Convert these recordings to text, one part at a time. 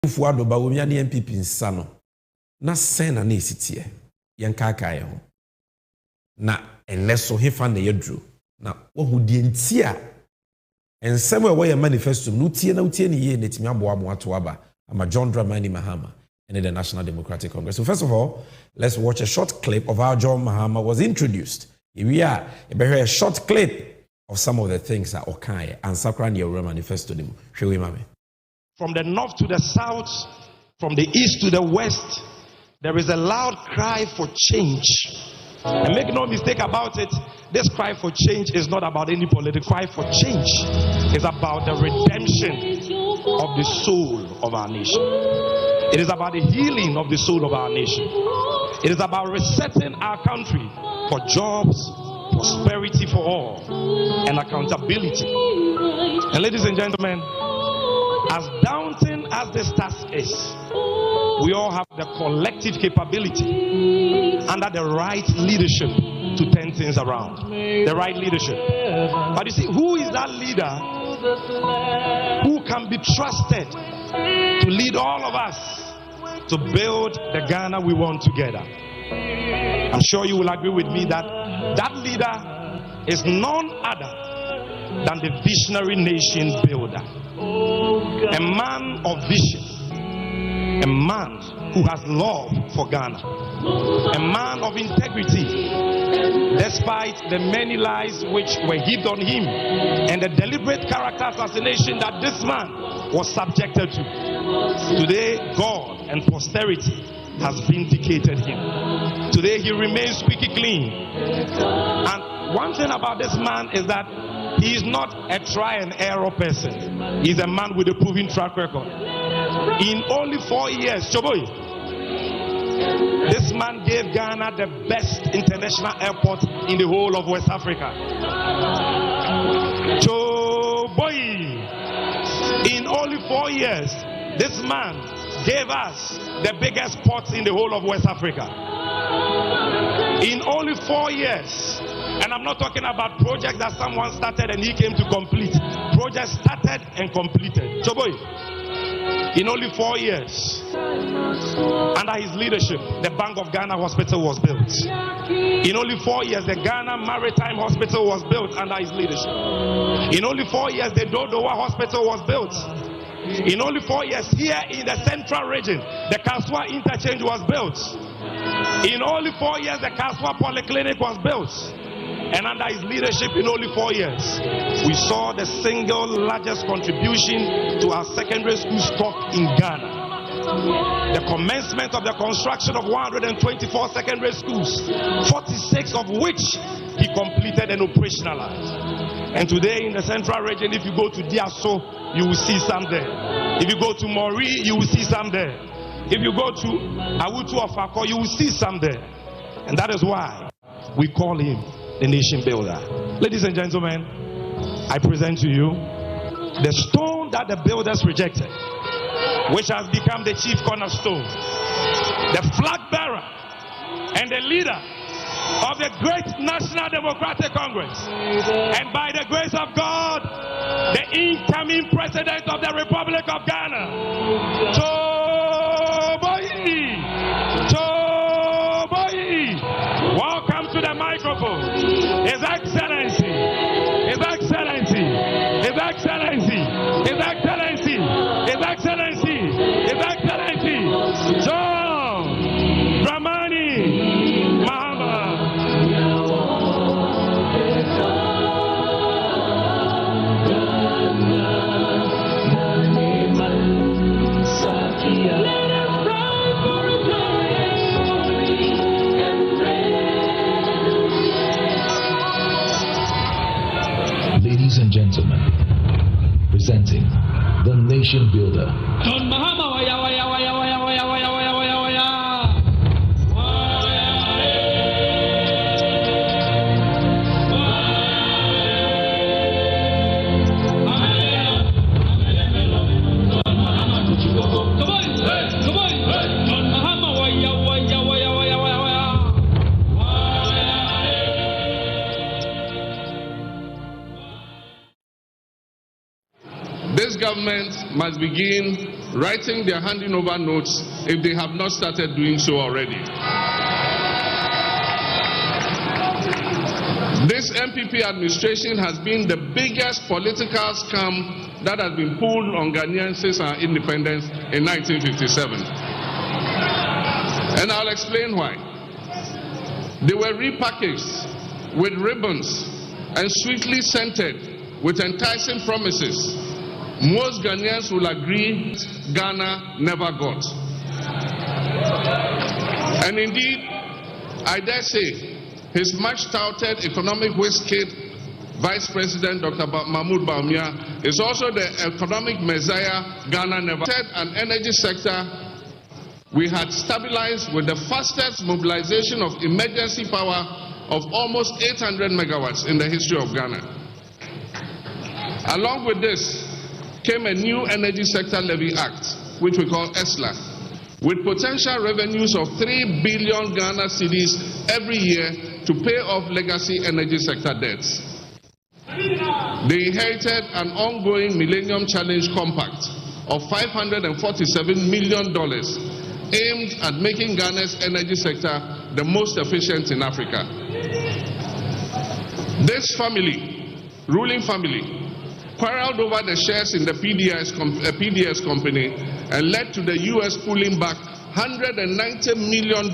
Fuado Bawumia ni MPP nsano na sena na esitie yenkaka ye ho na eneso hefa na yedru na wohudie ntia ensem we ye manifesto no tie na utie ni ye netimi aboa ato aba ama John Dramani Mahama and the National Democratic Congress. So first of all, let's watch a short clip of how John Mahama was introduced. Here we are, a short clip of some of the things that Okaye and Sakran Yewura Manifesto. From the north to the south, from the east to the west, there is a loud cry for change. And make no mistake about it, this cry for change is not about any political cry for change. It's about the redemption of the soul of our nation. It is about the healing of the soul of our nation. It is about resetting our country for jobs, prosperity for all, and accountability. And ladies and gentlemen, as daunting as this task is, we all have the collective capability under the right leadership to turn things around. The right leadership. But you see, who is that leader who can be trusted to lead all of us to build the Ghana we want together? I'm sure you will agree with me that that leader is none other than the visionary nation builder. A man of vision, a man who has love for Ghana, a man of integrity, despite the many lies which were heaped on him and the deliberate character assassination that this man was subjected to. Today, God and posterity has vindicated him. Today, he remains squeaky clean. And one thing about this man is that he is not a try and error person. He's a man with a proven track record. In only 4 years, Choboy, this man gave Ghana the best international airport in the whole of West Africa. Choboy, in only 4 years, this man gave us the biggest ports in the whole of West Africa. In only 4 years. And I'm not talking about projects that someone started and he came to complete. Projects started and completed. Choboy, in only 4 years, under his leadership, the Bank of Ghana Hospital was built. In only 4 years, the Ghana Maritime Hospital was built under his leadership. In only 4 years, the Dodowa Hospital was built. In only 4 years, here in the central region, the Kaswa interchange was built. In only 4 years, the Kaswa Polyclinic was built. And under his leadership, in only 4 years, we saw the single largest contribution to our secondary school stock in Ghana. The commencement of the construction of 124 secondary schools, 46 of which he completed and operationalized. And today in the central region, if you go to Diaso, you will see some there. If you go to Mori, you will see some there. If you go to Awutu of Ako, you will see some there. And that is why we call him the nation builder. Ladies and gentlemen, I present to you the stone that the builders rejected, which has become the chief cornerstone, the flag bearer and the leader of the great National Democratic Congress, and by the grace of God, the incoming president of the Republic of Ghana, Choboy. Welcome to the microphone. His Excellency, His Excellency, His Excellency, His Excellency, His Excellency, His Excellency, John Dramani Mahama. Ladies and gentlemen, presenting the nation builder. John Mahama, waya, waya, waya, waya, waya, waya, waya, waya, waya. government must begin writing their handing over notes if they have not started doing so already. This MPP administration has been the biggest political scam that has been pulled on Ghanaians since our independence in 1957. And I'll explain why. They were repackaged with ribbons and sweetly scented with enticing promises. Most Ghanaians will agree Ghana never got. And indeed, I dare say, his much-touted economic whiz-kid, Vice President Dr. Mahmoud Bawumia, is also the economic messiah Ghana never had. An energy sector we had stabilized with the fastest mobilization of emergency power of almost 800 megawatts in the history of Ghana. Along with this came a new Energy Sector Levy Act, which we call ESLA, with potential revenues of 3 billion Ghana cedis every year to pay off legacy energy sector debts. They inherited an ongoing Millennium Challenge Compact of $547 million aimed at making Ghana's energy sector the most efficient in Africa. This family, ruling family, quarreled over the shares in the PDS company and led to the US pulling back $190 million,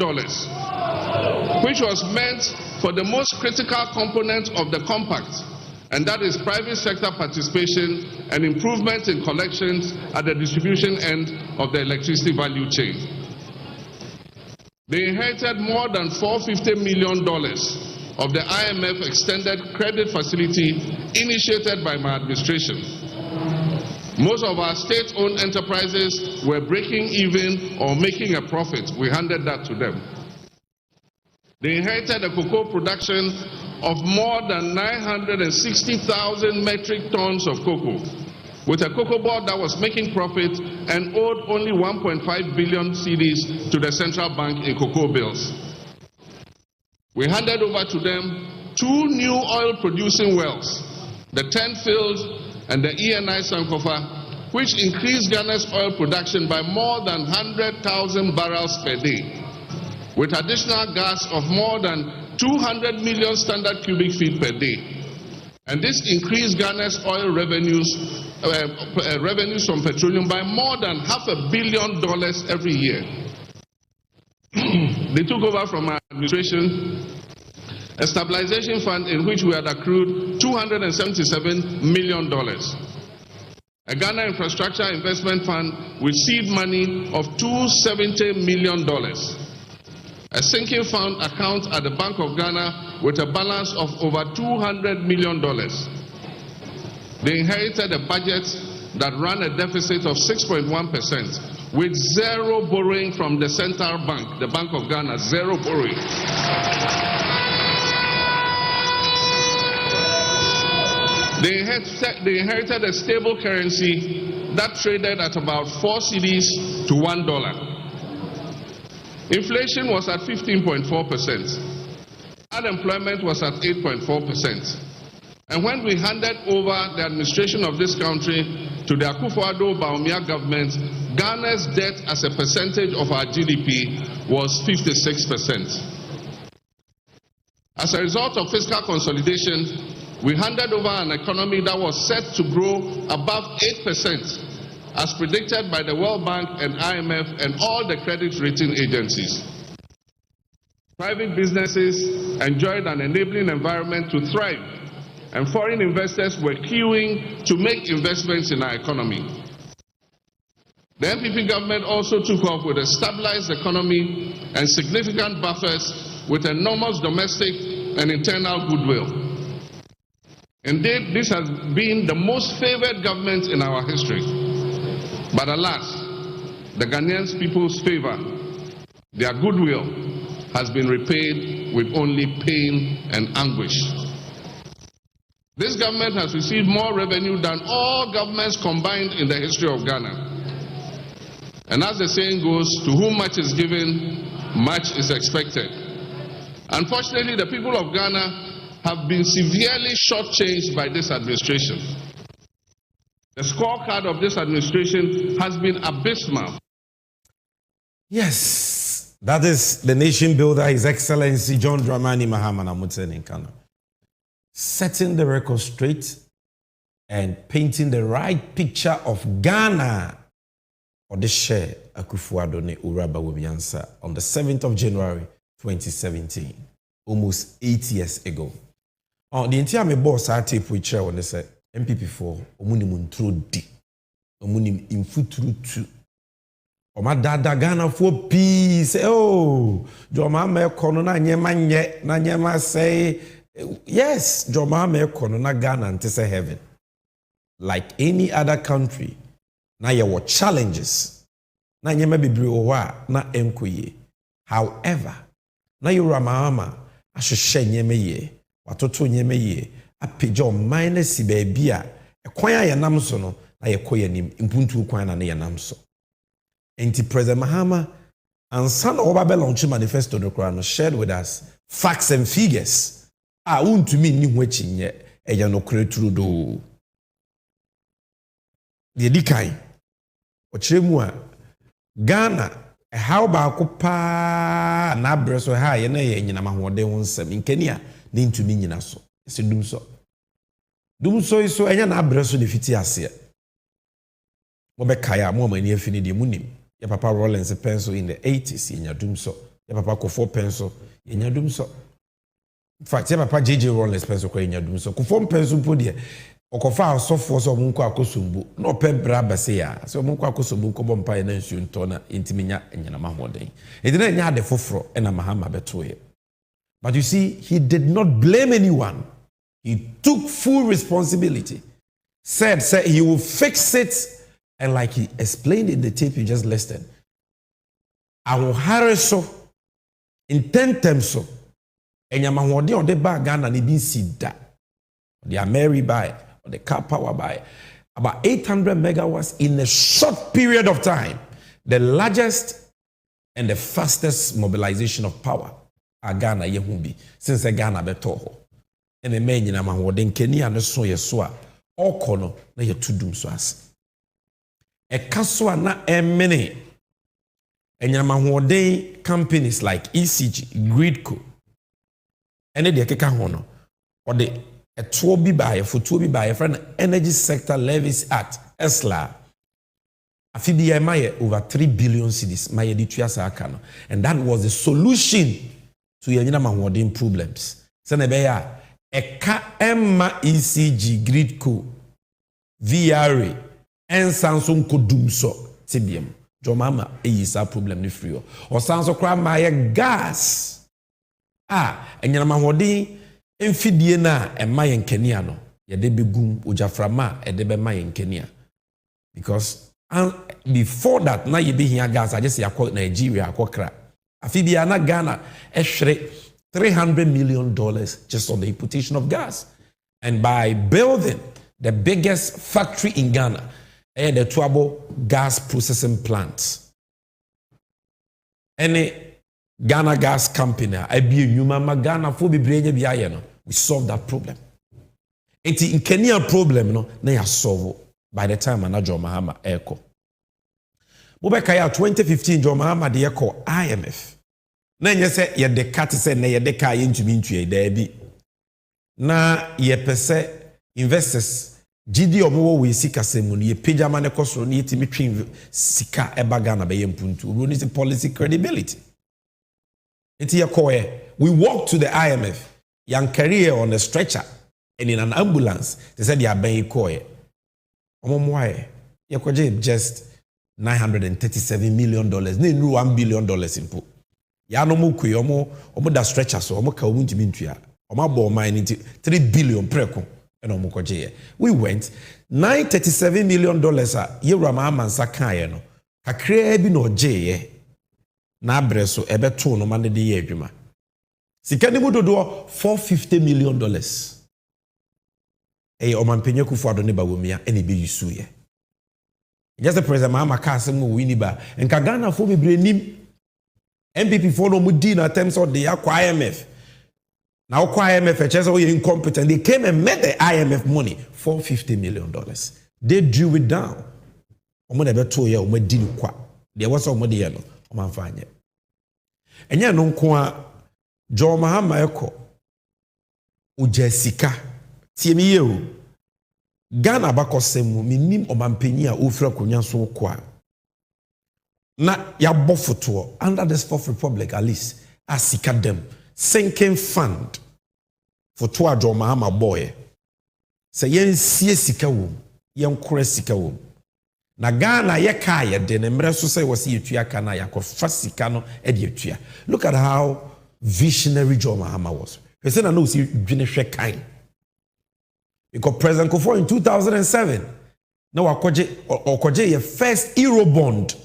which was meant for the most critical component of the compact, and that is private sector participation and improvement in collections at the distribution end of the electricity value chain. They inherited more than $450 million of the IMF extended credit facility initiated by my administration. Most of our state-owned enterprises were breaking even or making a profit. We handed that to them. They inherited a cocoa production of more than 960,000 metric tons of cocoa, with a cocoa board that was making profit and owed only 1.5 billion cedis to the central bank in cocoa bills. We handed over to them 2 new oil-producing wells, the 10 Field and the ENI Sankofa, which increased Ghana's oil production by more than 100,000 barrels per day, with additional gas of more than 200 million standard cubic feet per day. And this increased Ghana's oil revenues from petroleum by more than $500 million every year. They took over from our administration a stabilization fund in which we had accrued $277 million, a Ghana Infrastructure Investment Fund with seed money of $270 million, a sinking fund account at the Bank of Ghana with a balance of over $200 million. They inherited a budget that ran a deficit of 6.1% with zero borrowing from the central bank, the Bank of Ghana, zero borrowing. They inherited a stable currency that traded at about 4 cedis to $1. Inflation was at 15.4%. Unemployment was at 8.4%. And when we handed over the administration of this country to the Akufo-Addo-Bawumia government, Ghana's debt as a percentage of our GDP was 56%. As a result of fiscal consolidation, we handed over an economy that was set to grow above 8%, as predicted by the World Bank and IMF and all the credit rating agencies. Private businesses enjoyed an enabling environment to thrive, and foreign investors were queuing to make investments in our economy. The NPP government also took off with a stabilized economy and significant buffers with enormous domestic and internal goodwill. Indeed, this has been the most favored government in our history. But alas, the Ghanaian people's favor, their goodwill, has been repaid with only pain and anguish. This government has received more revenue than all governments combined in the history of Ghana. And as the saying goes, to whom much is given, much is expected. Unfortunately, the people of Ghana have been severely shortchanged by this administration. The scorecard of this administration has been abysmal. Yes, that is the nation builder, His Excellency John Dramani Mahama Namutse Nkano. Setting the record straight and painting the right picture of Ghana or the share Akufo-Addo ne Uraba Wemiansa on the 7th of January 2017, almost 8 years ago. The entire me boss I tape we chair when they say MPP4 omunim ntro di omunim infutru tu oma dada Ghana for peace oh joma me kono na nyema nye na nyema say yes joma me kono na Ghana nte say heaven like any other country na ye what challenges na nyema bebre owa na enkoye however na yura Mahama ahwehwe nyema ye watoto nyema ye apejo minus baby a ekwan ayenam so no na yekoye nim impuntu kwan na yenam so enti President Mahama ansan oba launch manifesto no kra no shared with us facts and figures untumi ni ho achinye eya no kra trudo de dikai o chiremu a Ghana how ba ko pa na breso ha ye na ye nyina mahoden ho nsam nkani a ne ntumi nyina so se dum so iso enya na abreso de fiti ase mo be kaya mo mani afini de munim ya papa Rollins pencil in the 80s yenya dum so ya papa Kofo pencil yenya dum so in fact ya papa JJ Rollins pencil ko yenya dum so Kofo pencil po de okofa asofo so mo nko akosombu no pe bra base ya so mo nko akosombu nko bom pa na nsu nto na intiminya enyana mahoden edina enya de foforo na Mahama beto ye. But you see, he did not blame anyone. He took full responsibility. Said he will fix it. And like he explained in the tape you just listened, I will hurry so, intend so, and Yamahodi on the bag Ghana and be see that. They are married by, or the car power by, about 800 megawatts in a short period of time. The largest and the fastest mobilization of power. Ghana yehumbi since Ghana betoho and the men in Amahoden Kenya no so yeswa okono na yetudum so as e kaswa na emene enyamahoden companies like ECG Gridco ene de keka ho no or the etuo bi bae fotuo bi bae friend Energy Sector Levies Act ESLA afidi maye over 3 billion cedis maye di tuasa aka no and that was the solution to yenina mahoden problems. Senebeya eka emma ECG Gridco VRA en Samsung kodumso TBM. Jomama eyisa problem ni free o sanso kra maye gas enyina mahoden emfidie na emma yenkania no yede begum ojaframa edebe ma yenkania because before that na ye be hia gas I just yakọ Nigeria akọkra afibia na Ghana $300 million just on the importation of gas. And by building the biggest factory in Ghana, the Tuabo gas processing plant. Any Ghana gas company, we solved that problem. In Kenya problem, they are solved by the time John Mahama Eko. Mubekaya 2015 John Mahama de Eko IMF. Na nye se ye de kat se na ye de ka ye ntumi ntue da bi na ye pese investors gidi omo we sika semu ye pejama ne kosoro ne yetimi twi sika eba Ghana be ye mpuntu ro ni policy credibility enti ye koye we walked to the IMF young career on a stretcher and in an ambulance they said ya ben koye omo moye ye koje just $937 million na nu $1 billion impo ya no mu kwe omo da stretcher so omo ka omo ntimi ntua omo abo man nti 3 billion preko ena omo koje we went $937 million yewra ma amansa kan ye no kakra bi no je na abreso ebeto no man de ye adwuma sika ni mudodo $450 million omampenye Akufo-Addo ne bawomia ene be yusu ye just the president Mahama ka asem wo wini ba enka Ghana fo bebre nim MPP4 no mudi na terms of the IMF. Now IMF chese we incompetent. They came and met the IMF money $450 million. they drew it down. Omo na beto ye omo di kwa. There was omo de ye no. Omo amfanye. Enya no nko a John Mahama eko ujesika tie mi ye o Ghana bakosem minim omampanyi a ofra konya so kwa na ya bofoto under this Fourth Republic at least asika dem sinking fund for to a John Mahama boy say yen sie sika wo yen kore sika wo na Ghana ye ka ye de ne mre so say was yetua ka na yakofa sika no e de yetua. Look at how visionary John Mahama was. He said, I know, see, kind. Because President Kufuor in 2007, now Okoje, your first Eurobond,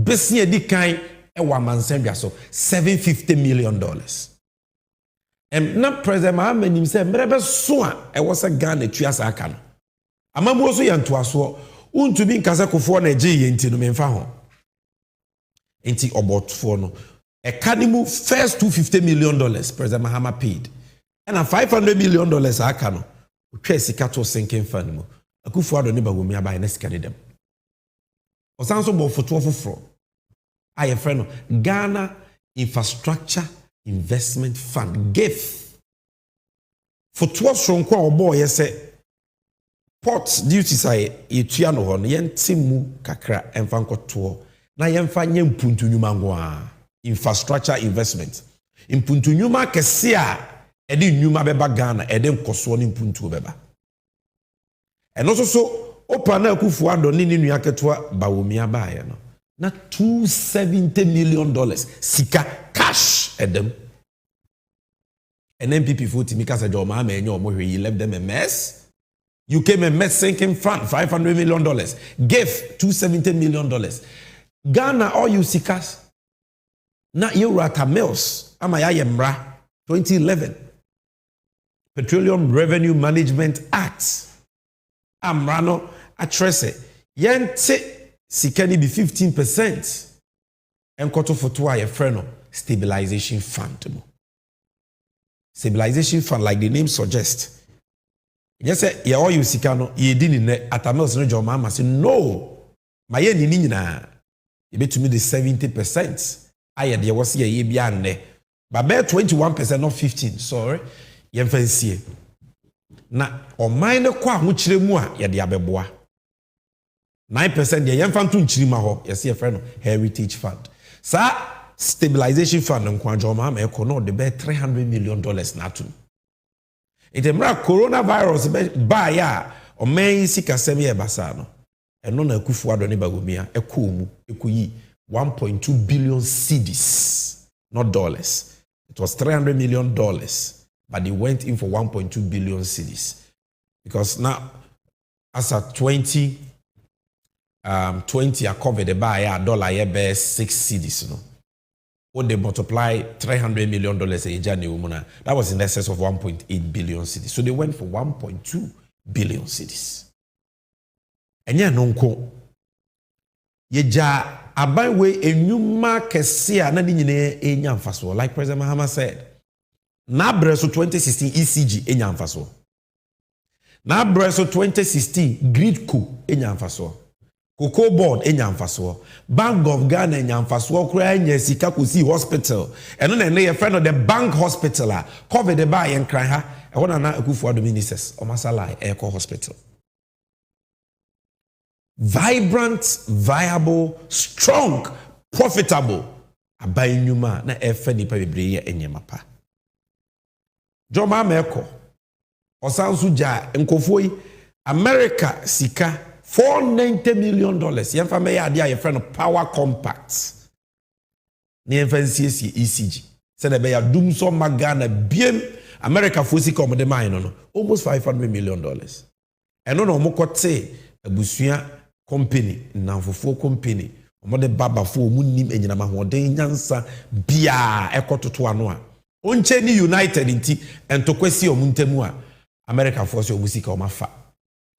business di kind, a woman send so $750 million. And now President Mahama himself, Mrebe Sua, I was a Ghana, Trias Akano. Amamoso Yantuaso, to be in Casa Kufuor, Nigeria, into the Menfaho. Into about for no. A canimu first $250 million, President Mahama paid. And a $500 million akano. Uchesi kato sinking fund mo. Akufu ado niba wumi aba ene sikari dem. Osanso bo foto foforo. Aye friend Ghana Infrastructure Investment Fund GIF. Foto shronkwa obo yese port duties aye yetua no ho no yentimu kakra emfanko to na yemfa nyempuntu nyuma ngwa. Infrastructure investment. Impuntu nyuma kesia edi nyuma beba Ghana edi nkoso ni mpuntu beba. And also so opana Akufo Addo ni nua ketewa Bawumia bae no. Na $270 million sika cash edem. And NPP for Timika said John Mahama enyo omo hwe left them a mess. You came a mess sinking fund $500 million. Gave $270 million. Ghana all you sikas na Eurata Mills ama ya yemra 2011 Petroleum Revenue Management Act amrano atrese yente sikani be 15% enkoto foto a freno stabilization fund. Stabilization fund, like the name suggests, yes ye all you sikano ye dini ne atamels no John Mahama say no my ye ni nyina ye betumi the 70%. Aye, there was a year beyond there. But bear 21%, not 15. Sorry. Yen fancy. Na o mine kwa muchire mu a ye de abeboa. 9% de yen fan tun chirima ho. Ye see a friend Heritage Fund. Sa stabilization fund nkwa John Mahama e ko no de bear $300 million na tun. Itemra coronavirus ba ya o man sika semi e basa no. Eno na Akufo Addo ne bagomia e ko mu e ko yi 1.2 billion cedis, not dollars. It was $300 million, but they went in for 1.2 billion cedis. Because now, as a 20 I covered by a dollar, yeah, bear 6 cedis, you know. When they multiply $300 million a January, that was in excess of 1.8 billion cedis. So they went for 1.2 billion cedis. And yeah, nonko. Yeja abaywe enyuma kesia na nyine enya mfaso, like President Mahama said. Na breso 2016 ECG enya mfaso. Na breso 2016 Gridco enya mfaso. Cocoa Board enya mfaso. Bank of Ghana enya mfaso kura enya sika kosi hospital. Eno na ne ye friend of the bank hospital cover the buy en kran ha. E wona na Akufo Addo ministers o masala Eco Hospital. Vibrant, viable, strong, profitable. Abai nyuma na efe nipa bebreye enyemapa. John Mahama eko. Osansu ja nkofo America sika $490 million. Yemfa me ya dia ye friend Power Compact. Ni yemfa nsie ECG. Se na be ya dum so magana biem America fo sika omde man no almost $500 million. Eno no mokote abusua company nanfofo company omode baba fo omunim enyina mahoden nyansa bia ekototo ano a onche ni United nti entokwesi omuntemu a America force obusika omafa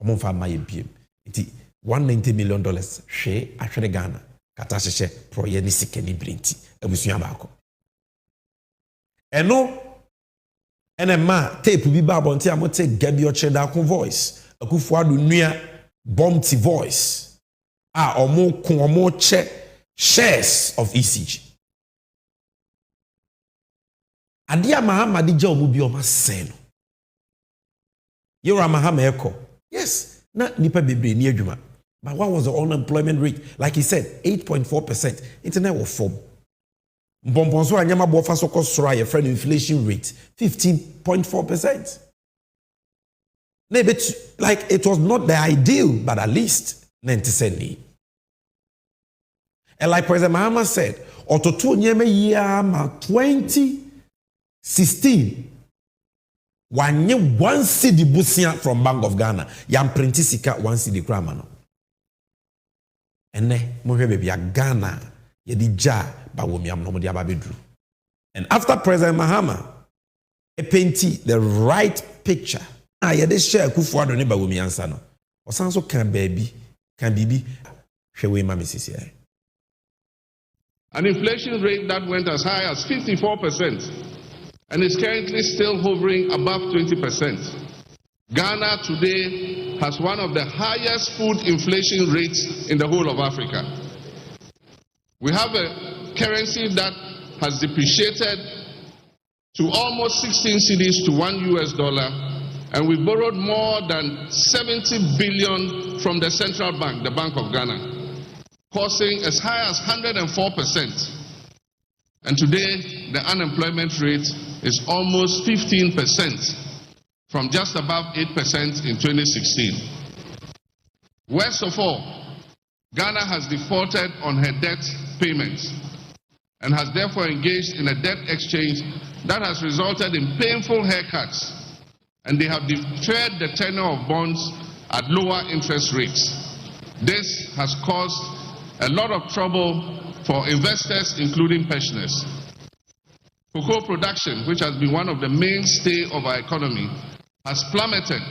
omfa maye biem nti $190 million hwe ahwere Ghana kata hyehye proye ni sikani brinti abusua baako eno ene ma tape bi ba bonti amote gabi ocheda ko voice Akufo Addo nua Bumpty voice. Omo shares of ECG. Adia Mahama di ja omo bi o ma sen. Yora Mahama eko. Yes, na nipa bebre ni adwuma. But what was the unemployment rate? Like he said, 8.4%. Internet was form. Mbomponso anyama bofa soko sora ye friend inflation rate 15.4%. Like it was not the ideal, but at least 90%. And like President Mahama said, ototo nyeme year ma 2016 wanye 1 cedi busia from Bank of Ghana. Yam printi sika 1 cedi krama no. Ene mohwe baby Ghana yedi ja ba wo miam no mo dia ba bedru. And after President Mahama painted the right picture, yede share kufu ado ne ba wo mi ansa no. Osan so kan baby kan bibi hwe we ma mesisi ai. An inflation rate that went as high as 54% and is currently still hovering above 20%. Ghana today has one of the highest food inflation rates in the whole of Africa. We have a currency that has depreciated to almost 16 cedis to $1, and we borrowed more than 70 billion from the central bank, the Bank of Ghana, causing as high as 104%. And today, the unemployment rate is almost 15%, from just above 8% in 2016. Worst of all, Ghana has defaulted on her debt payments and has therefore engaged in a debt exchange that has resulted in painful haircuts, and they have deferred the tenure of bonds at lower interest rates. This has caused a lot of trouble for investors, including pensioners. Cocoa production, which has been one of the mainstay of our economy, has plummeted,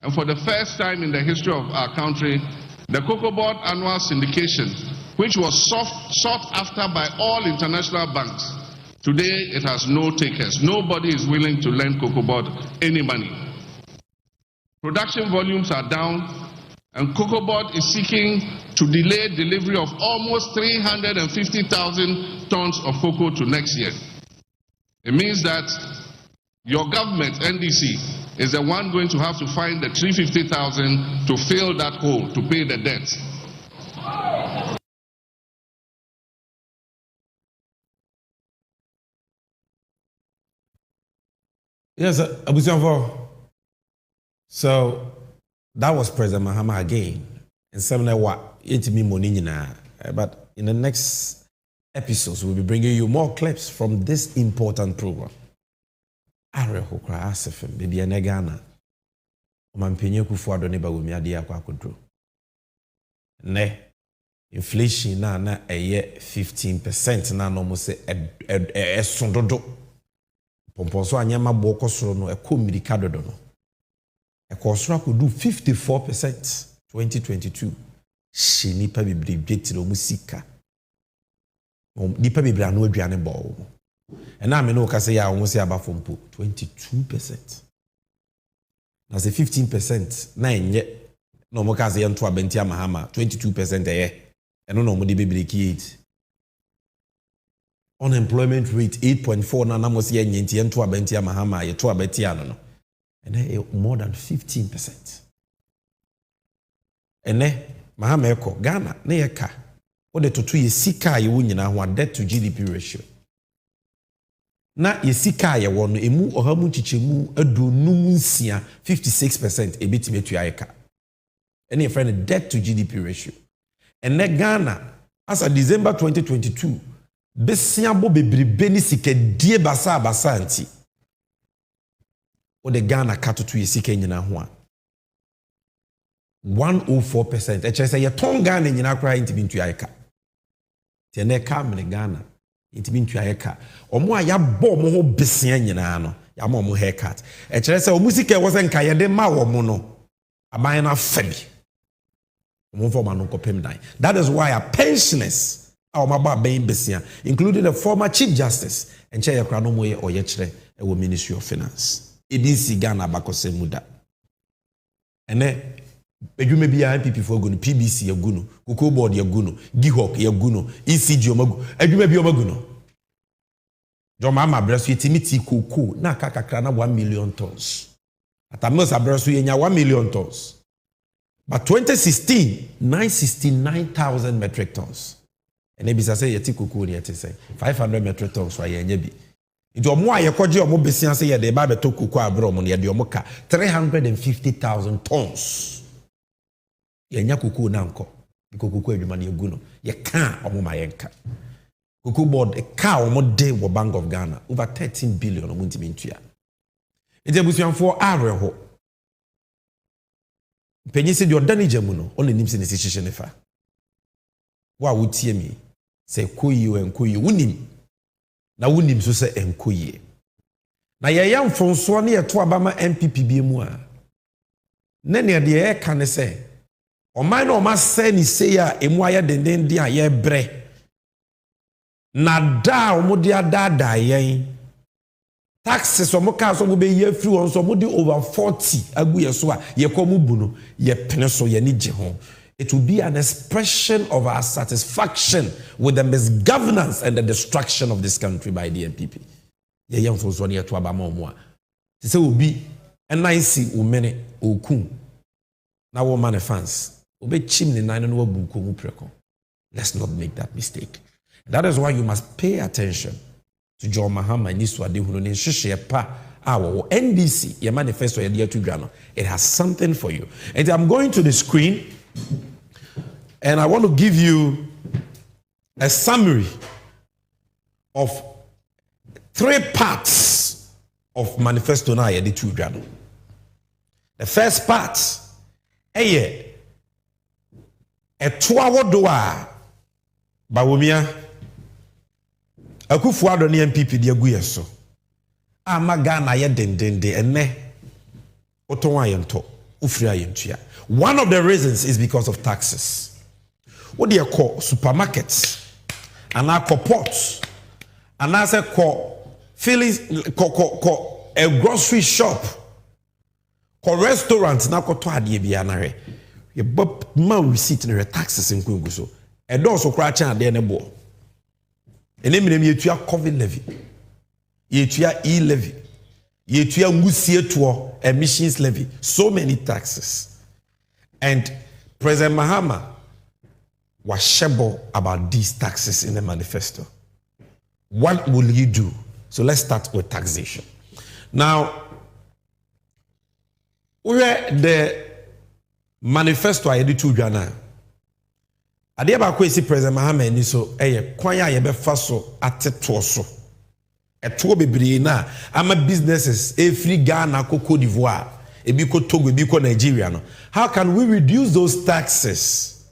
and for the first time in the history of our country, the Cocoa Board annual syndication, which was sought after by all international banks, today it has no takers. Nobody is willing to lend Cocoa Board any money. Production volumes are down, and Cocoa Board is seeking to delay delivery of almost 350,000 tons of cocoa to next year. It means that your government, NDC, is the one going to have to find the 350,000 to fill that hole, to pay the debt. Yes, Abusianfo. So that was President Mahama again. And some of what it me money but in the next episodes, we'll be bringing you more clips from this important program. Arehokra asefem baby ene Ghana omampenye kufu ado ne ba wumi ade akwa akodro ne inflation na eye 15% na no mo se esondodo pomponso anyama bo kosoro no ekomirika dodo no ekosoro akodu 54% 2022 shini pa bibri betiro musika nipa bibri anu aduane bo. And now I know I say almost about 22%. Now say 15%. Nine yet no more case yanto abentia Mahama 22% a year. And no more baby break. Unemployment rate 8.4 na namos yen yenti yanto abentia Mahama ye to abetia no. And more than 15%. And Mahama eko Ghana na ye ka. Ode totu ye sika ye wo nyina ho debt to GDP ratio. Na yesika ye wono emu ohamu chichemu adunum nsia 56% ebetime tu ayeka. Any friend debt to GDP ratio. And ne Ghana as of December 2022 besiabo bebrebe ni sika die basa anti. O de Ghana katoto yesika nyina ho a 104%. Eche say ye ton Ghana nyina kra ntimi ntu ayeka. Te ne ka me Ghana intimi ntu ayeka omo aya bo mo ho besia nyina no ya mo mo haircut e kire se omu sika wo se nka ye de ma wo mo no aban na fabi omo fo ma no kopem dan. That is why our pensioners our maba ben besia including the former chief justice and chair kra no mo ye oye kire e wo Ministry of Finance. It is Ghana bakose muda ene Edwuma bi ya NPP for guno, PBC ya guno, Cocoa Board ya guno, Gihawk ya guno, ECG omagu. Edwuma bi omaguno. John Mahama bresu yetimiti cocoa na kakakra na 1 million tons. Atamos abresu yenya 1 million tons. But 2016, 969,000 metric tons. And ebisa say yeti cocoa ni yeti say 500 metric tons wa yenye bi. Nti omo ayekoje omo besia say ye de ba beto cocoa abro omo ye de omo ka 350,000 tons. Yenya cocoa na nko. Cocoa edwuma na egu no. Ye ka omo ma yenka. Cocoa Board a cow omo de wo Bank of Ghana over 13 billion omo ntimi ntua. Nti abusuanfo areho. Penyi se de odani jamu no on nim se ne sihye ne fa. Wa wotie mi se koyi o enkoyi wunim. Na wunim so se enkoyi. Na ye yam fonso ne ye to abama MPP bi mu a. Ne ne de ye ka ne se oman no ma se ni se ya emu aye denden dia ye bre. Na da omudi adada yen taxes omoka so mo be ye free on so modi over 40 agu ye so a ye komu bu no ye pene so ye ni je ho. It will be an expression of our satisfaction with the misgovernance and the destruction of this country by the NPP. Ye yam fo so ne to abama omo a ti se obi NIC umene okun na wo man fans obe chim ni nan no wabu ko mu preko. Let's not make that mistake. That is why you must pay attention to John Mahama and Niswade Huno Shishia Pa our NDC, your manifesto, your dear to Ghana. It has something for you. And I'm going to the screen and I want to give you a summary of 3 parts of manifesto na your dear to Ghana. The first part, a 2-hour doa Bawumia Akufuado ni MPP di agu yeso. Ama Ghana ye dendende ene otonwa yento ufri ayentua. One of the reasons is because of taxes. What do you call supermarkets? Ana call ports. Ana say call Phillies a grocery shop. Call restaurants na ko to ade bia na re. Ye bob man receipt na taxes nkungu so. E do so kra chan ade ne bo. Eneminem yetua COVID levy. Yetua e-levy. Yetua ngusie to emissions levy. So many taxes. And President Mahama was shebo about these taxes in the manifesto. What will you do? So let's start with taxation. Now, where the manifesto I did to Ghana. Ade ba kwesi President Mahama ni so kwan ya ye be fa so ateto so eto bebre na ama businesses free Ghana ko Cote d'Ivoire ebi ko Togo ebi ko Nigeria no. How can we reduce those taxes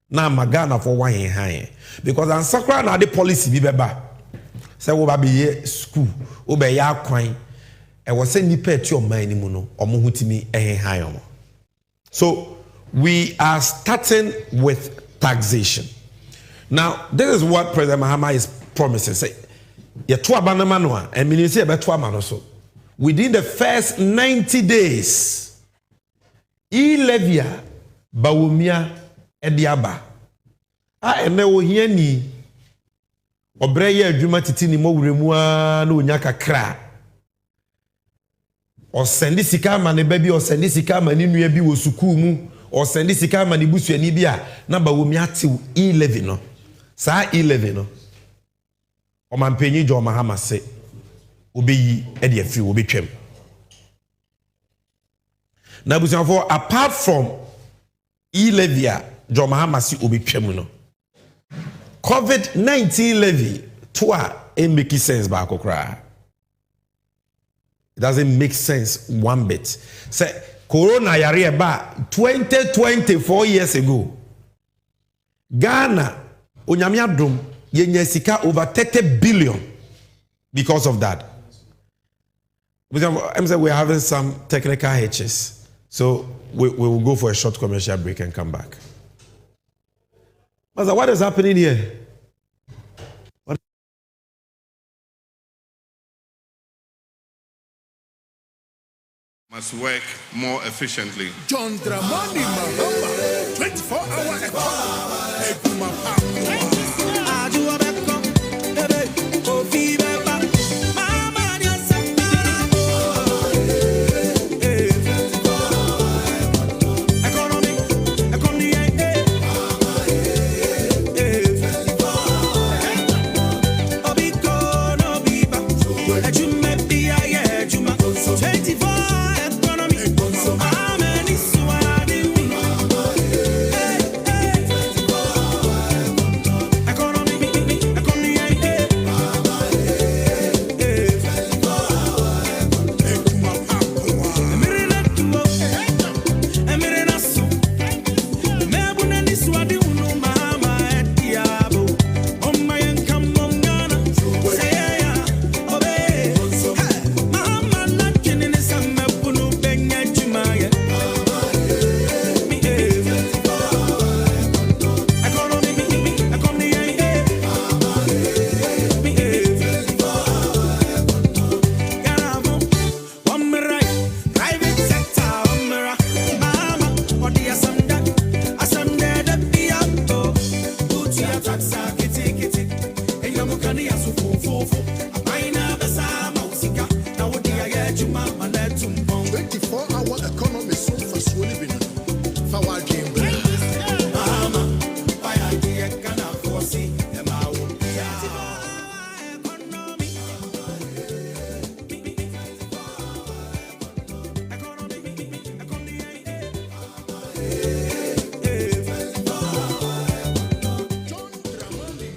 na Ghana for one high? Because ansakra na the policy bi beba say wo ba be ye school wo be ya kwan e wo say nipa eti o man ni mu no omo hutimi high omo. So we are starting with taxation. Now, this is what President Mahama is promising. Say, within the first 90 days, e-levia bawumia ediaba. Ene wo hia ni obre ye adwuma titi ni mo wuremu a na onya kakra. O sendi sika ma ne ba bi o sendi sika ma ni nua bi wo sukuu mu. Or send this car man ibusu ani bia na ba womi atew e11 no sa e11 no o man panyi John Mahama se obeyi e de afiri obetwam na busanfo apart from e-levy John Mahama se obetwam no COVID-19 levy to a make sense ba kokra. It doesn't make sense one bit. Say Corona yare ba 2024 years ago. Ghana onyame adom yenya sika over 30 billion because of that. I'm saying we're having some technical hitches. So we will go for a short commercial break and come back. Master, what is happening here? must work more efficiently. John Dramani Mahama, 24-hour economy.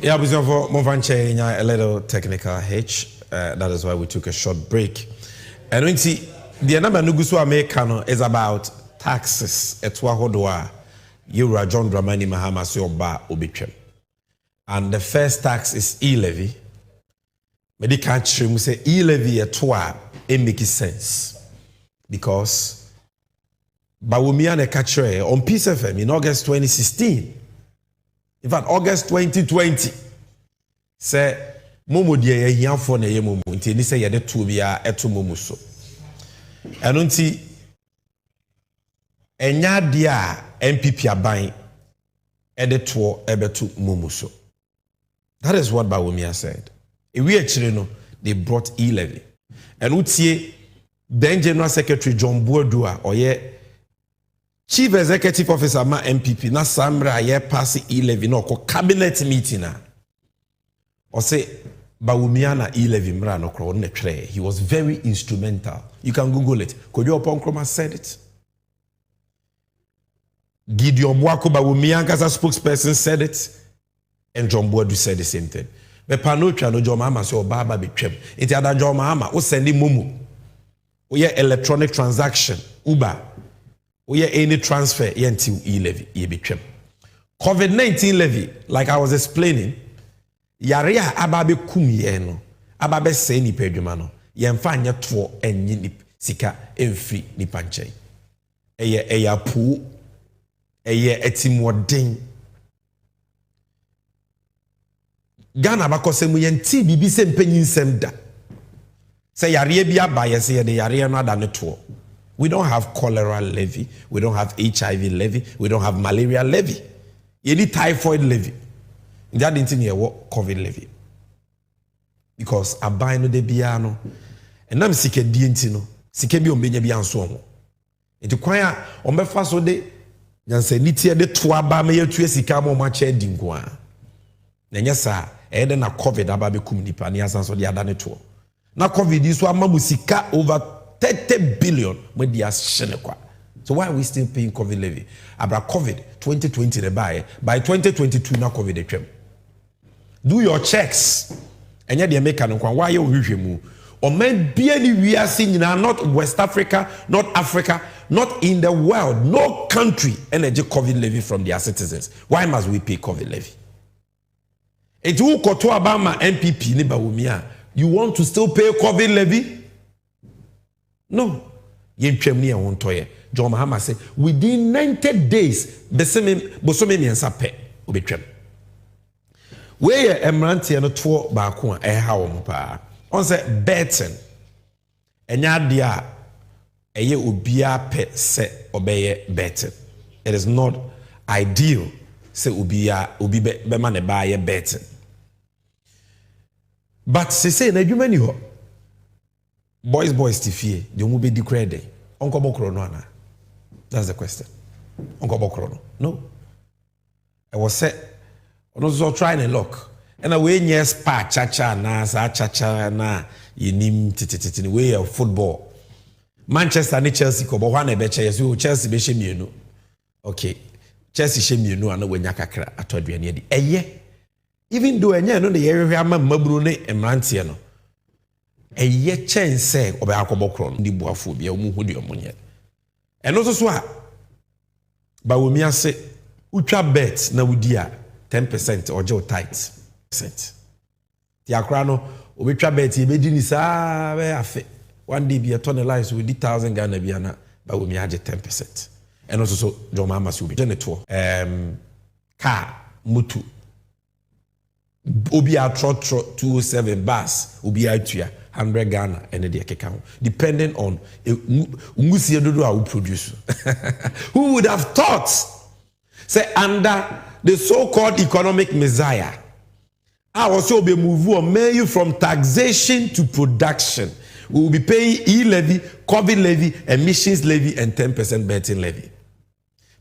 Yeah, for Movanche, a little technical hitch. That is why we took a short break. And when see the number Nugusu Americano is about taxes. Etwa Hodwa, Yura John Dramani Mahama Sioba Obichem. And the first tax is e-levy. But they can't say e-levy etwa, it makes sense. Because Bawumiane Kachre on Peace FM in August 2016. In fact, August 2020, say, Momo dia here for na ye momo. Inti ni say ye de tu bia eto momo so. Eno nti enya dia MPP aban e de to ebetu momo so. That is what Bawumia said. Ewi achire no, they brought e-levy. And utie then General Secretary John Boadua oye Chief Executive Officer ma MPP na samra ye pass e-levy no ko cabinet meeting na. Or say Bawumia na e-levy mra no kro ne twerɛ. He was very instrumental. You can Google it. Kojo Oponkroma said it. Gideon Boako Bawumia as a spokesperson said it. And John Boadu said the same thing. But Panocha no John Mahama say Obaba betwem. Inti ada John Mahama o sendi mumu. O ye electronic transaction Uber. O ye any transfer yenti e-levy ye betwem. COVID-19 levy, like I was explaining, yarea ababe kumye no. Ababe se ni pedwuma no. Yemfa nya to enyi ni sika emfri ni panchai. Eye pu. Eye etimoden. Ghana bakosemu yenti bibi se mpenyin semda. Say yare bia ba yese ye de yare no ada ne to. We don't have cholera levy, we don't have HIV levy, we don't have malaria levy. You need typhoid levy. That didn't near what COVID levy. Because a buy no de biano. And I'm sick at no. Sick be on benya bian so. It require on my first day. Yanse nitia de twaba me yetu sika mo ma che dingwa. Na nyasa ede na COVID ababe kum nipa ni asanso de ada ne to. Na COVID is so amamu sika over 30 billion when they are shenekwa. So why are we still paying COVID levy? Abra COVID 2020 the by 2022 na COVID the trem. Do your checks. Enya de make an why you hwehwemu. O men be any we are seeing not West Africa, not Africa, not in the world, no country energy COVID levy from their citizens. Why must we pay COVID levy? It will koto abama MPP ni Bawumia. You want to still pay COVID levy? No. Yentwem ni won toye. John Mahama said within 90 days bosome miensa pe obetwem. Where emrante no to baako a eha wo pa. On say Burton enya dia eye obia pe se obeye better. It is not ideal se obi be man e ba ye better. But say na adwuma ni ho. Boys tifie, the omu be di credit. Onko bokro no ana. That's the question. Onko bokro no. I was set ono so trying a look. And away near spa cha na sa cha na yenim titititi way of football. Manchester and Chelsea ko bo hwa na be Chelsea Chelsea be shemienu. Okay. Chelsea shemienu ana wanya kakra atoduane adi. Eye. Even though enya no de yehwe ama maburu ne emrantie no. Eye chense obe akobokro ndi buafo bia omu hodi omonye. Eno so a ba womi ase utwa bet na wudi a 10% or jo tight percent. Ti akra no obetwa bet e bedi ni saa be afe. One day be a ton of lives with 1,000 Ghana biana ba womi age 10%. Eno so jo mama so bi to car motu obi trot 207 bus obi atua 100 Ghana and the account depending on umusie dodo a produce. Who would have thought say under the so-called economic messiah I also be move from taxation to production. We will be paying e-levy, COVID levy, emissions levy, and 10% betting levy.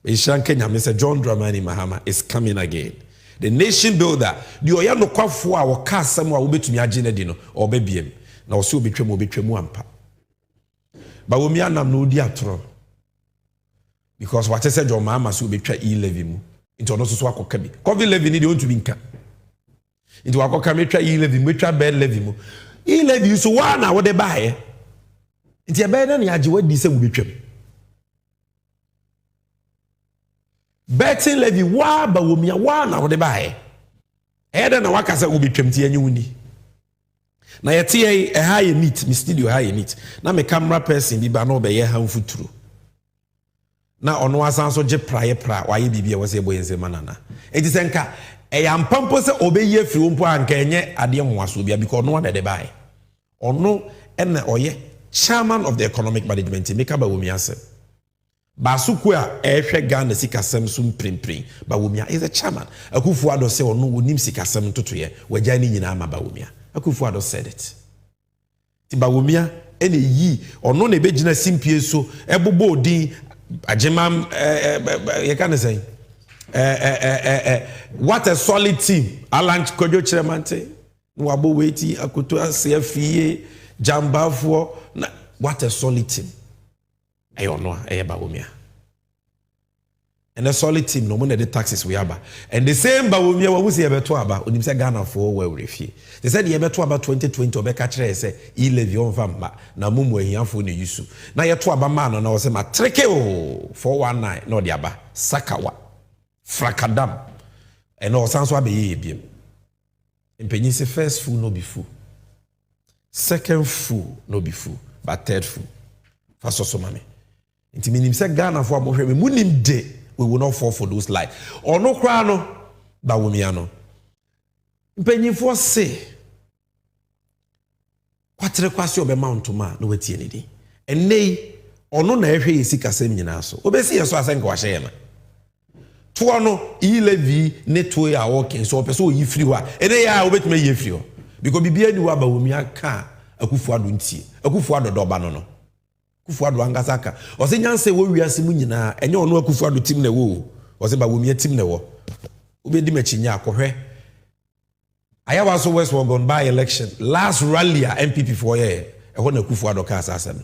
Ishan Kenya, Mr. John Dramani Mahama is coming again. The nation builder, the oya no kwafo a waka asem a wobetumi agene di no obebiem na wo se obetwemu ampa. Ba wo mi anam no di atro. Because what I said your mama so obetwa e-levy mu. Into no so akoka bi. COVID levy ni de ontu bi nka. Into akoka metwa e-levy mu, metwa bed levy mu. E-levy so wa na wo de bae. Into e be na ne age wadi se obetwam. Betting levy wa ba wo mia wa na wo de bae. Eda na waka se obetwam ti anyi wuni. Na yete e ha ye neat, mi studio ha ye neat. Na me camera person bi ba na obeye ha mfuturo. Na ono asan so je praye wa ye bibia wo se boyense manana. Enti se nka e ya mpampo se obeye firi wo mpo anka enye ade nwaso bia because ono na de bae. Ono ena oye chairman of the economic management make ba wo mia se. Basuku a ehwe Ghana sikasem sum primprin ba womia is a chairman. Akufo-Addo say ono wonim sikasem totoye wagya ni nyina ama ba womia. Akufo-Addo said it. Ti ba womia ene yi ono na ebegina simpie so ebobo odin agema ye kan say what a solid team. Alan Kojo Chiremante no wabo weti akoto asefie jambafo what a solid team. And a solid team, no one the taxes we have. And the same Bawumia was here to about when say Ghana for well refuse. They said you ever to about 2020 or Becatre say e-levy on Vamba, na mumu e yanfu ni yusu. Na ya to about man and I was a matreke 419 no diaba Sakawa Frakadam and all sounds wa be biem. And penny say first fool no be fool. Second fool no be fool, but third fool. First so mami. Inti minim se Ghana for abohwe me munim de we will not fall for those lies. Or no kra no ba womia no. Mpanyimfo se kwatere kwase obe mount ma no wetie ni di. Enei ono na ehwe yesika sem nyina so. Obesi yeso asenka wa hye na. To no e-levy ne to ya working so person oyi free wa. Enei ya obetime yi free ho. Because bibia ni wa ba womia ka Akufo-Addo ntie. Akufo-Addo do ba no. Akufo-Addo angasaka ose nyanse wo wiase mu nyina enye ono Akufo-Addo tim na wo ose ba womia tim na wo obedi machinya akohwe ayawa so west were gone by election last rally a MPP for ye e na Akufo-Addo ka asasem.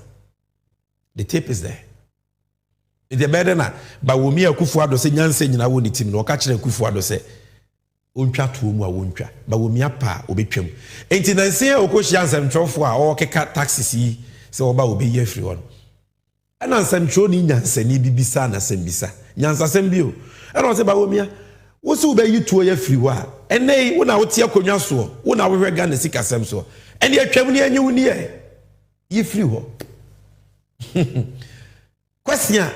The tape is there. The better na ba womia Akufo-Addo se nyanse nyina wo ni tim na o ka kire Akufo-Addo se ontwa to mu a wontwa ba womia pa obetwam enti nanse okohia nsɛmtwɔfo a ɔkeka taxes yi se oba obi ye free one ana nsɛmtwɔ ni nyansani bibisa na sɛmbisa nyansasɛm bio ana ɔse ba womia wo se oba yi tuo ye free wa enei wo na wote akonwa so wo na wo hwɛ Ghana sikasɛm so ene atwam ni anyi wo ni ye free ho question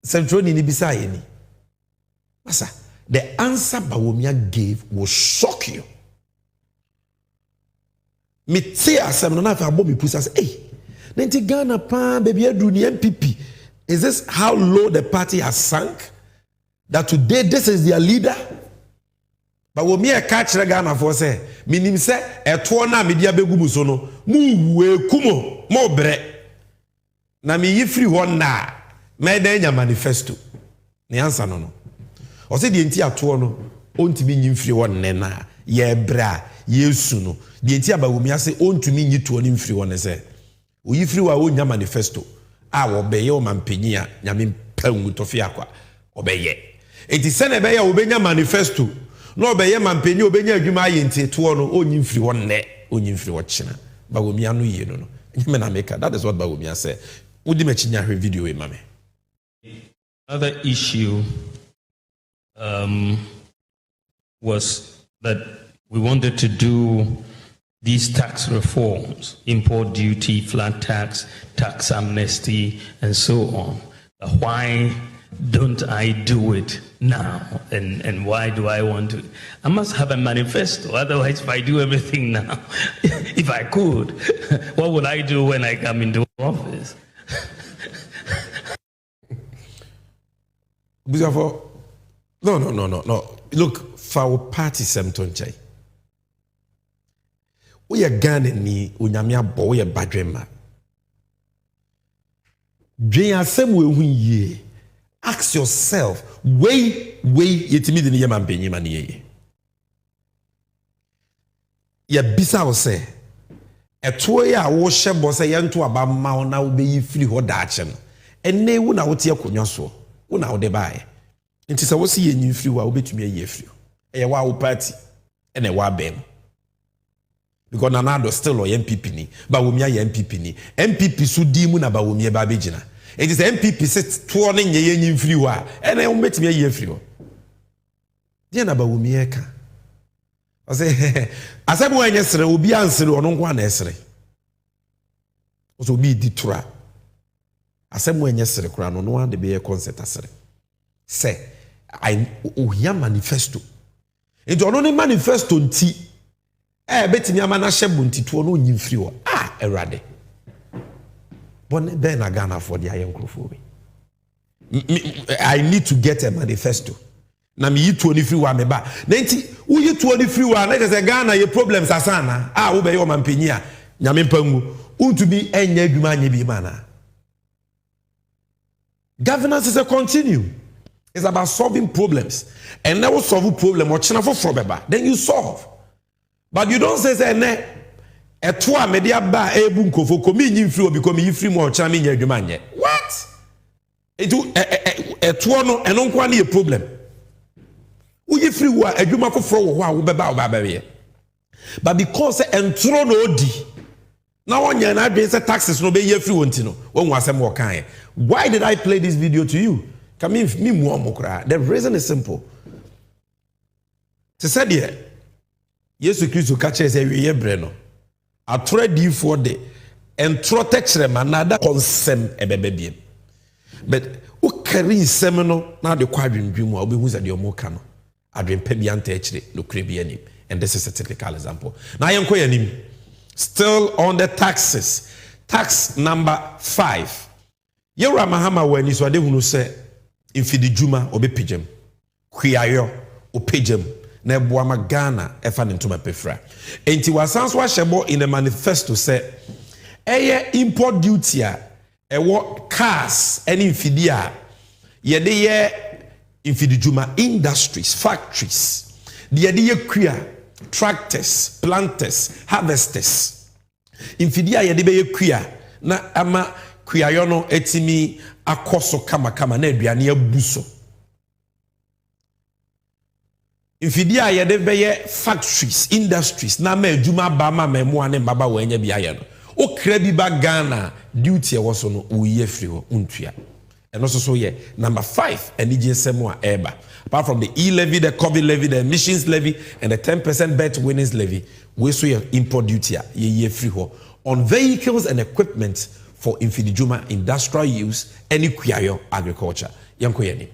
nsɛmtwɔ ni bisa ye ni masa the answer Bawumia gave will shock you. Me say asem no na fa bo me pusa say, "Hey, Nenti Ghana pa baby adru ni MPP. Is this how low the party has sunk? That today this is their leader? But when me a catch Ghana for say, minim say eto na media begu mu so no, mu we kumo, mo bre. Na me yifri hɔ na, me dan nya manifesto. Ne answer no no. O say the enti ato no, ontimi nyimfiri hɔ ne na, ye bra, yesu no. The enti aba wo me ase ontumi nyitu oni mfiri hɔ ne say. O yifri wa o nya manifesto. A wo beye o mampanyi a nyame pangu tofi akwa. Obeye. Enti se na beye obenya manifesto. No obeye mampanyi obenya adwuma ayenti to no onyi mfiri hɔ ne, onyi mfiri hɔ kyena. Ba wo me anu ye no no. Nyame na make that is what ba wo me say. Udi me chinya hwe video e mame. Another issue was that we wanted to do these tax reforms, import duty, flat tax, tax amnesty, and so on. Why don't I do it now? And why do I want to? I must have a manifesto. Otherwise, if I do everything now, if I could, what would I do when I come into office? No. Look, for our party, Semtonchai. We are Ghana ni unyamia boy a badrema. Ask yourself, way, yetimi de niye mampenyi maniye. Ya bisa ose, etuwe ya wo shebo se yentu aba ma na wo be yifiri ho daache no. Enne wo na wo tie konwa so, wo na wo de bae. Nti se wo se yenyi firi wa wo betumi aye firi. Eye wa wo party, ene wa ben. Because Nanado still or MPP ni, but we are MPP ni. MPP su di mu na ba we ba begina. It is MPP set tuoning ye yin free wa, and I met me a year free. Dear na ba we ka. I say, as I when yesterday will be answered on one essay. Also be detra. As I when yesterday crown on one the be a concert as say, I hear manifesto. It only manifesto nti. Betimi amana shebunti to no nyimfiri wo erade bon ben na Ghana for the ayenkrofo I need to get a manifesto na me yitu oni free wa me ba na nti wo yitu oni free wa na say Ghana ye problems asana wo be yo mampanyi a nyame mpangu untumi enya adwuma anya bi mana. Governance is a continuum. It's about solving problems, and now solve problem or china for beba then you solve. But you don't say ne etwa media ba ebu nkofo komi nyimfiri obi komi yifiri mo ocha me nya adwuma nye. What? Etwo no eno nkwa na ye problem. Wo yifiri wa adwuma foforo wo ho a wo beba wo ba be. But because entro no odi na wonya na adwen say taxes no be yifiri wonti no won asem wo kan. Why did I play this video to you? Come in me mo omokra. The reason is simple. To say there Yesu Kristo ka kire say wiye bre no atradi for de entro tekere manada konsem ebebebiem but o carry nsem no na de kwa adwendwem a obehu say de omoka no adwempa bi anta ekire no kure bi anim, and this is a typical example. Now yenko yanim still on the taxes. Tax number 5. Yewra Mahama wani so ade hunu say infidi juma obepijem kwiayo opejem na boama Ghana efa ntoma pefra enti wasanso ahebo in the manifesto say eye import duty a ewo cars any infidi a ye de ye infidi juma industries factories de ye kua tractors planters harvesters infidi a ye de be ye kua na ama kua yo no etimi akoso kama na aduane abuso. Infidi a yede beye factories, industries, na ma adwuma ba ma memo ane baba wo anya bia ye no. O kra bi ba Ghana duty e wo so no o ye free ho untua. Eno so ye number 5 ani gsem a eba. Apart from the e-levy, the COVID levy, the emissions levy, and the 10% bet winnings levy, we so ye import duty a ye free ho on vehicles and equipment for infidi juma industrial use any kuayo agriculture. Yanko yeni.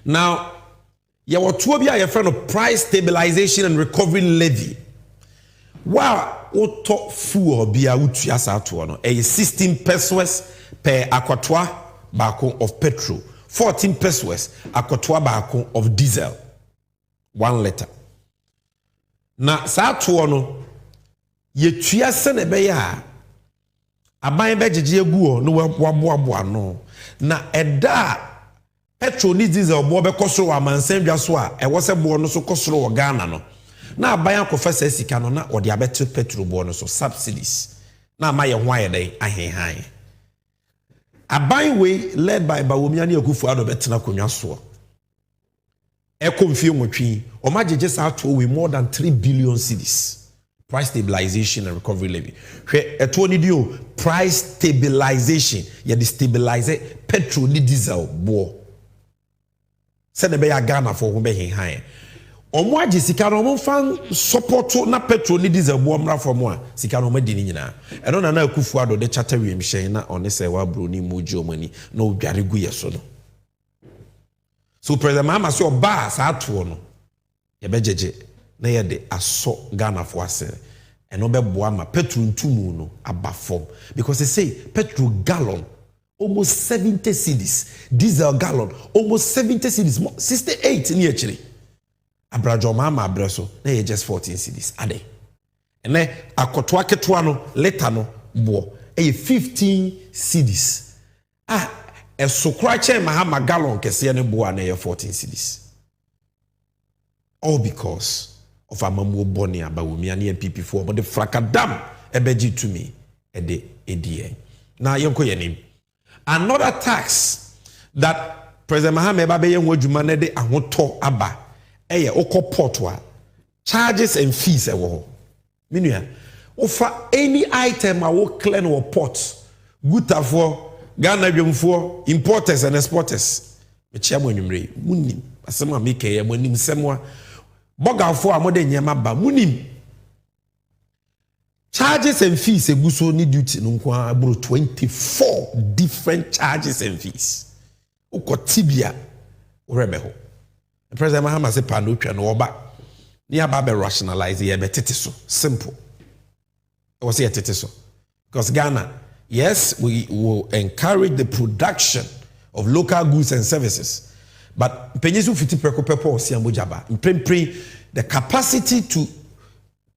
Now Yawo tuo bi a ye friend of price stabilization and recovery levy. Wow, woto fuel bia wotua sa to no 16 pesos per akwatoa baako of petrol, 14 pesos akwatoa baako of diesel 1 liter. Na sa to no yetua se ne be ya aban bejeje agu no waboaboa no na eda petrol ni diesel bo be kosoro amansandwa so a ewo se bo no so kosoro wo Ghana no na aban akofesa sika no na odi abetre petrol bo no so subsidies na ma ye ho ayedai ahenhan aban we led by Bawumia ne Akufo-Addo betena konwa so ekomfie nwotwi o majeje sa to we more than 3 billion cedis. Price stabilization and recovery levy. Price stabilization. You destabilize petrol ni diesel bo. Send be ya Ghana for who be high. Omo aje sika no mo fan support na petrol ni diesel bo mra for mo a sika no mo di ni nyina. E no na Akufo-Addo de charter wiem hyen na one se wa bro ni moji omani na odware gu yeso no. So President Mahama so ba sa ato no. Ye bejeje na yede aso Ghana for ase eno be boa ma petrol ntumu no aba form because they say petrol gallon almost 70 cedis, diesel gallon almost 70 cedis, 68 ni achiri abrajo mama abreso na ye just 14 cedis ade ene akotoa ketwa no liter no bo 15 cedis esokra che Mahama gallon kese ne bo na ye 14 cedis, all because of amamu boni Bawumia ne NPP4 but the flakadam ebeji to me ede edie na yenko yenim. Another tax that President Mahama eba be yen wadwuma ne de ahoto aba eye okopotwa charges and fees ewo minua ofa any item a wo clear no port gutafo Ghana dwemfo importers and exporters me chia mo nwumre munim asem a make ye mo nim semwa Bogafo amode nyema ba munim charges and fees eguso ni duty no nko abro 24 different charges and fees ukotibia urebeho. President Mahama say pano twa no oba ni aba be rationalize ye betete so simple it was here tete so because Ghana, yes, we will encourage the production of local goods and services. But penyesu fiti preko pepo siambojaba. The capacity to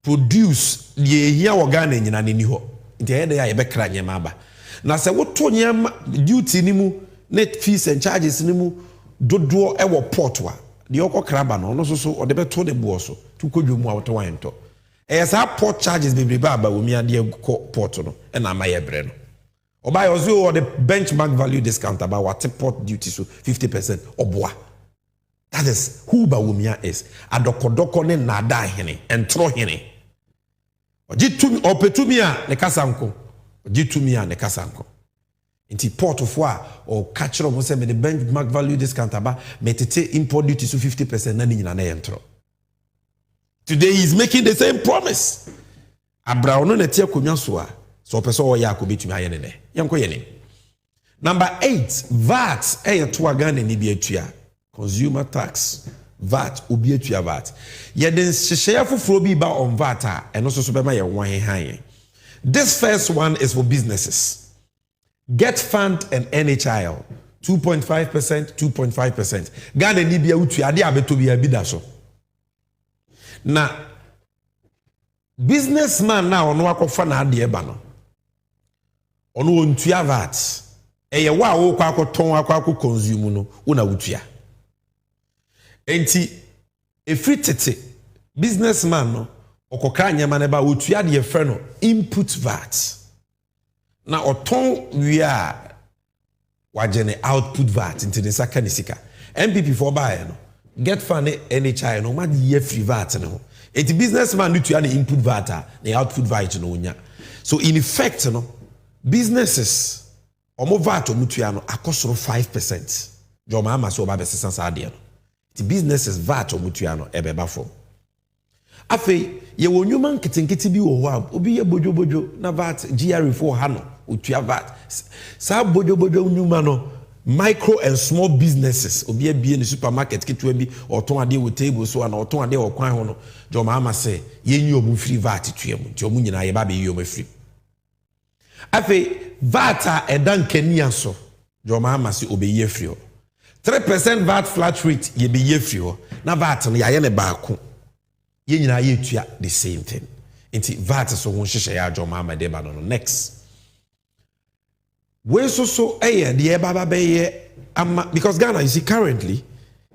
produce ye here organe nyina neni ho. Nti ede ya yebekra nyema ba. Na se woto nyema duty nimu net fees and charges nimu dodo ewo port wa. De okokra ba no so so ode beto de bo so. Tukodwum a woto wan to. Esa port charges bebre ba Bawumia de port no e na ma yebre no. Oba yozu or the benchmark value discount about what port duty so 50% obwa. That is who Bawumia is. Adokodoko ne nada hene entro hene. Ojitumi opetumia ne kasanko. Ojitumia ne kasanko. Inti port of wa or catch up say me the benchmark value discount about metete import duty so 50% na nyina na entro. Today he is making the same promise. Abra no na tie konwa so a so person o ya ko betumi aye ne ne yenko ye ne. Number 8, VAT to Ghana ni bi atua. Consumer tax, VAT obi atua VAT. Ye den hyehyɛ foforo bi ba on VAT a eno so be ma ye wan han. This first one is for businesses. Get fund and NHIL 2.5%, 2.5%. Ghana ni bi atua ade abeto bi abida so. Na businessman na ono akofa na ade eba no. Ono ontua VAT. Eye wa wo kwa akoton akwa consume no una wutua. Enti efri tete businessman no okokra nyama na ba wutua de efre no input VAT. Na oton wi a wagene output VAT into the sakanisika. MPP for buy no get fund NHI no ma de free VAT no. Enti businessman no tua na input VAT na output VAT no nya. So in effect no businesses omo VAT omutua no akosoro 5%. Joma ama so ba besesa sa ade no. The businesses VAT omutua no ebeba from. Afi ye wonwuma nketenkete bi wo ho a obi ye bojobojo na VAT GR4 ha no otua VAT. Sa bojobojo nwuma no micro and small businesses obi abie ne supermarket ketwa bi oton ade wo table so na oton ade wo kwan ho no jo Mahama say yenyi omu free VAT tua mu nti omu nyina ye ba be yi omu free afi VAT a edan kania so jo Mahama say obeyi free 3% VAT flat rate ye be ye free na VAT no ya ne baako ye nyina ye tua the same thing nti VAT so won hyehyɛ ya jo Mahama de ba no next we so the baba be ama because Ghana you see currently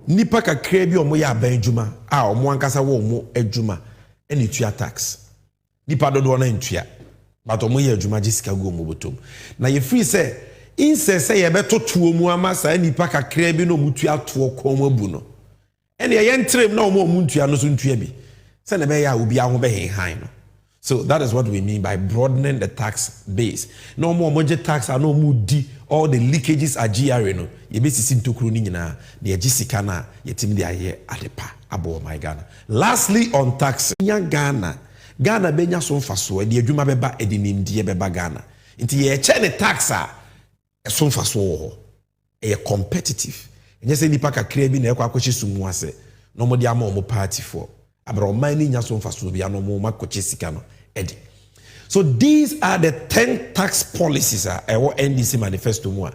nipa kakra bi omo ya ban adwuma a omo ankasa wo omo adwuma ene tua tax nipa dodo na ntua but omo ya adwuma jisika go omo botom na ye free say inse say ye beto tuo mu ama sa nipa kakra bi no omo tua to ko omo abu no ene ye ntrem na omo ntua no so ntua bi say na be ya obi aho be han no. So that is what we mean by broadening the tax base. No more budget tax, no more D. All the leakages are GRA. No, you be seen to crooning na the Jessica na yetim the aye adepa abo my Ghana. Lastly, on tax, Ghana benya so faso. The adwuma beba edinim die beba Ghana. Inti ye chene taxa so faso e competitive. And say nipa kakra bi na ekwa akwachi sumu ase. No mo dia mo party for. So these are the 10 tax policies our NDC manifesto more.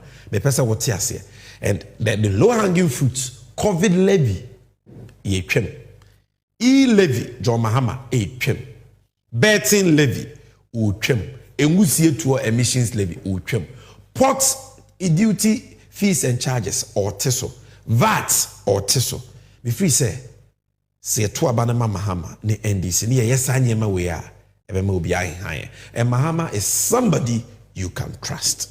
And the low-hanging fruits, COVID levy, e-levy, John Mahama, betting levy, emissions levy, port duty fees and charges, or TESO, VAT, or TESO. Before say, say to abanama Mahama ne NDC ne yesa nyema we a ebema obi ahan and Mahama is somebody you can trust.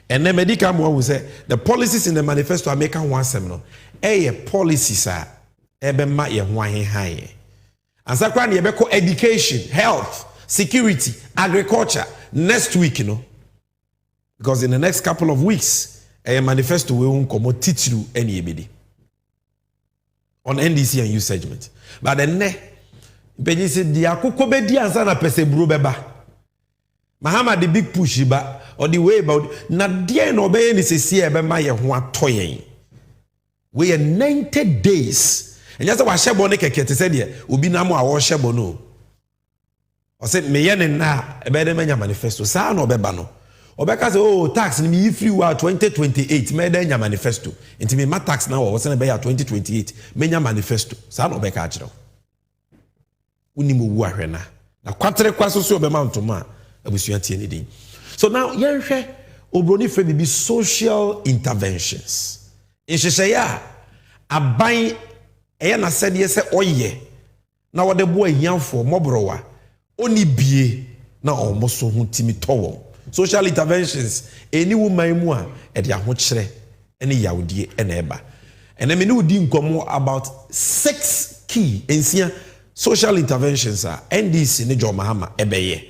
And then medical mo will say the policies in the manifesto are making one seminal policies are ebema ye ho ahan and sakwa ne yebeko education, health, security, agriculture next week because in the next couple of weeks manifesto we won komo titru eni ebedi on NDC and youth segment. But then Benji said the akoko be di ansa na pese bro beba. Mahama the big push ba or the way about na die no be ni sesi e be ma ye ho atoyen. We are 90 days. And just wa shebo ne keke te said there obi na mo a wo shebo no. O said me ye ne na e be de manya manifesto sa na obeba no. Obeka say oh tax ni me free wa 2028 me de nya manifesto enti me ma tax na wo say na be ya 2028 me nya manifesto sa na obeka agiro uni mo wu ahwe na kwatere kwaso so obema ntoma abusua tie ni din. So now yenhwe obroni fe bibi social interventions nhyehyɛ ya aban ɛyɛ na sɛdeɛ sɛ ɔyɛ na wɔde bo ahiafo mɔbrowa oni bie na ɔmo so ho timi tɔwɔ. Social interventions any woman mu a ɛde ahokyerɛ ɛne yawdie ɛna ɛba. And then me no di nkomo about 6 key ensia social interventions are NDC ne John Mahama ɛbɛyɛ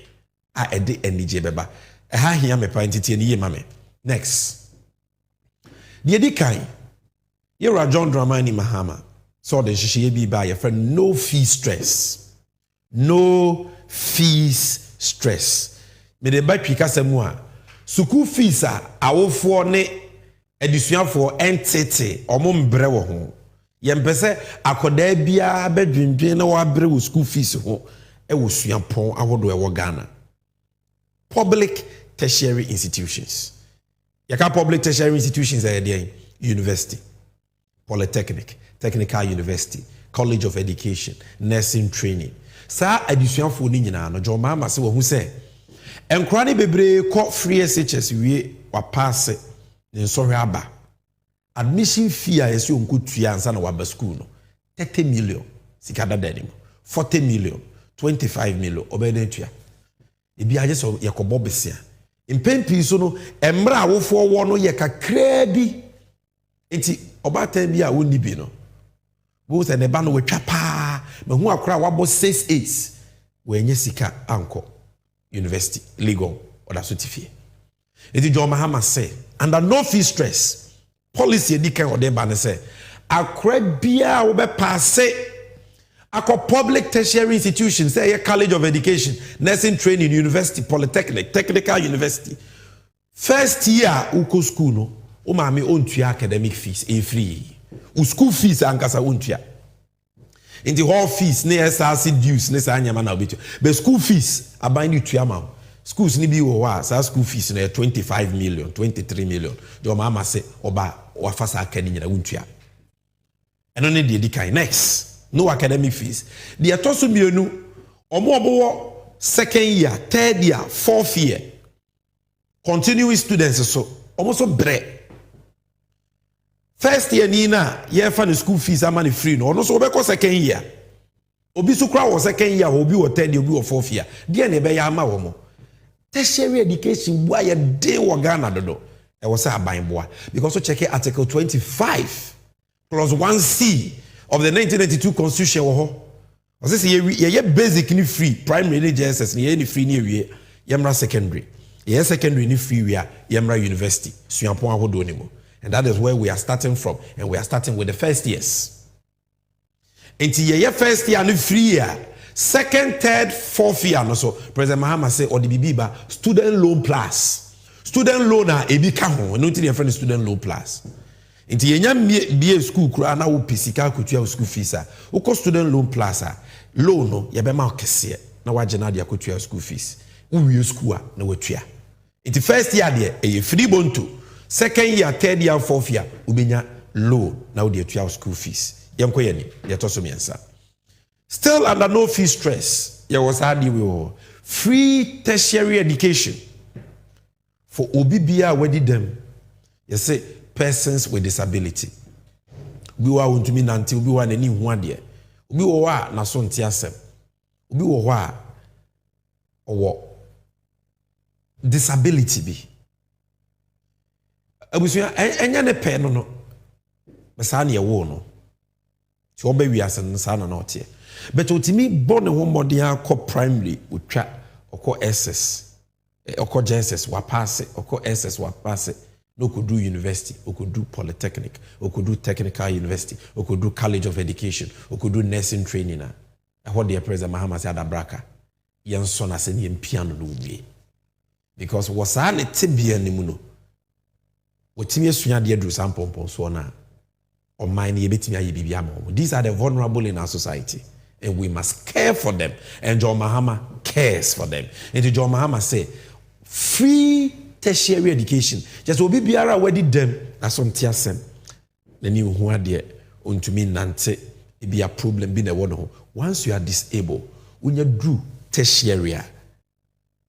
a ɛde NDC bɛba. Ɛha hia me pa ntiti ne ye mame. Next. Die di kan Yera John Dramani Mahama so the nhyehyɛ bi ba yɛ friend no fee stress. No fees stress. Me de ba twika samu a school fees a awofo ne edusuafo entity omo mbre wo ho ye mpese akoda bia badwindwen na wa bre wo school fees ho e wo suapon ahodo e wo Ghana. Public tertiary institutions. Yaka public tertiary institutions are there: university, polytechnic, technical university, college of education, nursing training. Sa edusuafo ni nyina no John Mahama se wo hu se enkrane bebre ko free SHS wie wa pass ne so aba admission fee a yesi onkotua ansa na wa ba school no 30 million sika dada 40 million 25 million obedentua ebi aje so yakobo besia impempi so no emra awofo wo no ye kakra bi enti obatan bi a woni bi no wo se ne ba no wetwa pa mehu akora wabo 6 wenye sika anko university legal or that certificate. Eti John Mahama say under no fee stress policy edi kan ode ba ne say akra bia wo be pass akọ public tertiary institutions say a college of education, nursing training, university, polytechnic, technical university. First year uko school no o maame ontua academic fees free o school fees ankasa ontua in the hall fees ne SRC dues ne sa nyama na obetu but school fees aban ni tua ma schools ni bi wo wa sa school fees na 25 million 23 million do mama say oba wafasa akadi nyina ontua eno ne de dikai next no academic fees the atoso mienu omo second year third year fourth year continuing students so almost so bre first year ni na ye fa the school fees amani free no no so obeko second year obi so kra wo second year obi wo third year obi wo fourth year de na be ya ama wo mo tertiary education bua ye de wo Ghana dodo e wo say aban boa because so check article 25 plus 1C of the 1992 constitution wo ho o say ye basic ni free primary ni JSS ni ye ni free ni wie yemra secondary ye secondary ni free we yemra university suampon ahodo ni mo. And that is where we are starting from. And we are starting with the first years. Until your first year, no free year. Second, third, fourth year. No, so President Mahama say, or the Bibiba, student loan plus. Student loan are a big camon. No, your friend student loan plus. Until you be a school, na u pisika kutua school fees. Uko student loan plus. Loan no, ya be ma kese. Na wajena dia kutua school fees. Uwe school na wetua. Until first year there, a free bonto. Second year, third year, fourth year, ubenya low now the 12 school fees. Yamko yeni, yatoso miensa. Still under no fee stress, ya was hardly we free tertiary education for obibia wedi them. You say persons with disability. Ubi wa untumi nanti, ubi wa neni huadie. Ubi wa na so ntiasem. Ubi wa owo disability bi. Abusuya enya ne pe no besa na ye wo no ti oba wiase no sa na na otie but otimi born ho modern akọ primary otwa okọ SS okọ JSS wa pass okọ SS wa pass no could do university or could do polytechnic or could do technical university or could do college of education or could do nursing training na what the president Mahama said abraka yenso na se ne piano no wie because wasa ne tibia ni mu no otimi asua de adru sampompo so na o mine ye betimi aye bibia ma. These are the vulnerable in our society and we must care for them, and John Mahama cares for them. And John Mahama say free tertiary education just obi biara wedi dem asontia sem na ni hu ade ontumi nante e bia problem bi na wo no. Once you are disabled unya dru tertiary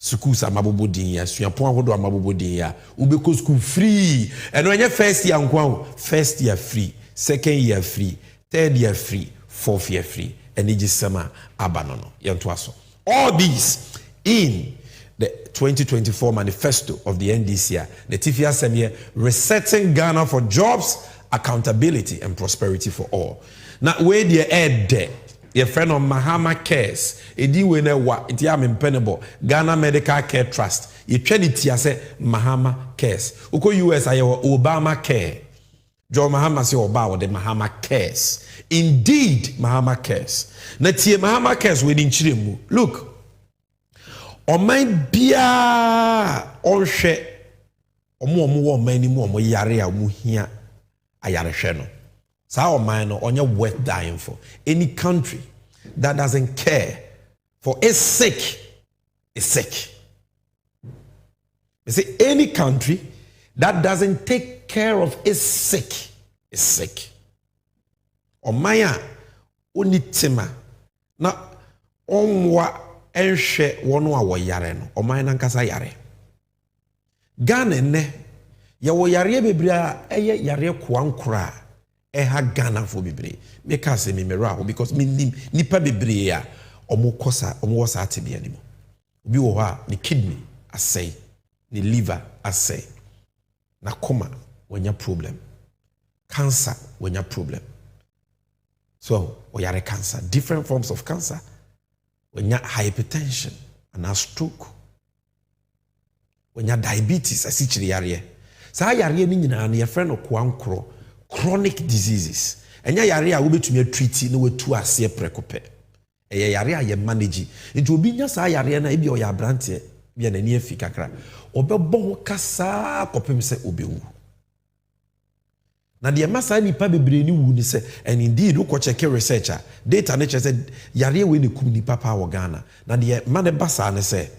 schools amabobo din ya suapon ahodo amabobo din ya ubeko school free eno enye first year nkwa first year free, second year free, third year free, fourth year free, and ejisema abanono yanto aso. All these in the 2024 manifesto of the NDC, the TFIA Semye, resetting Ghana for jobs, accountability and prosperity for all. Now where the add there, your friend of Mahama Cares, edi we ne wa iti am impenable Ghana Medical Care Trust. You try it say Mahama Cares. Uko US ayo Obama Care. John Mahama say Oba the Mahama Cares. Indeed, Mahama Cares. Na tie Mahama Cares we din chiremu. Look. Oman bia onhwe omo wo man ni mu omo yare a mu hia ayare hwe no. Sa oman no onye worth dying for. Any country that doesn't care for its sick is sick. You see, any country that doesn't take care of its sick is sick. Omaya unitima na onwa enhwe wono a wo yare no oman na nkasa yare. Ghana ne ye wo yare bebria eye yare kwankora eha Ghana for bebre make us me mera because me nipa bebre ya omo kosa omo wasa atebia ni mo obi wo ha ni kidney asay ni liver asay na koma wanya problem, cancer wanya problem. So we are cancer, different forms of cancer. When you hypertension and a stroke, when you diabetes, a situation area. So I are meaning and your friend of kwankro chronic diseases. And ya area will be to me treaty no way to a se precope. A area ye manage. It will be just a area na ibi or ya brante be an near fikakra. Obe bon kasa kopem se obewu. na de masa nipa bebre ni wu ni se and indeed who check researcher data nature said yare we ni kum nipa pa wo Ghana na de ma de basa ne say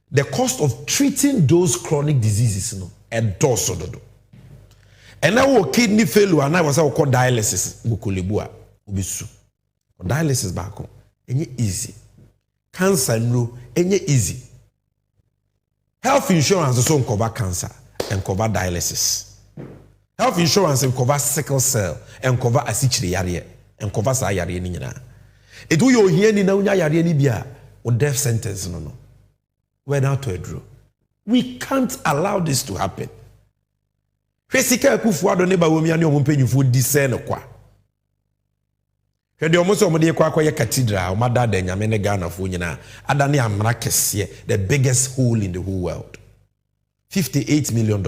the cost of treating those chronic diseases no and doso dodo and now kidney failure and I was call dialysis bukolebu a obisu dialysis back home enye easy cancer no enye easy health insurance so cover cancer and cover dialysis. Health insurance and cover sickle cell and cover asichiri yare and cover sa yare ni nyina. Edu yo hie ni na unya yare ni bia o death sentence no. We're now to a draw. We can't allow this to happen. Hwesika akufu ado ne ba womi ani omo mpanyufo di se ne kwa. Hwede omo so omo de kwa ye cathedral o madada nyame ne Ghana fo nyina adane amra kese the biggest hole in the whole world. $58 million.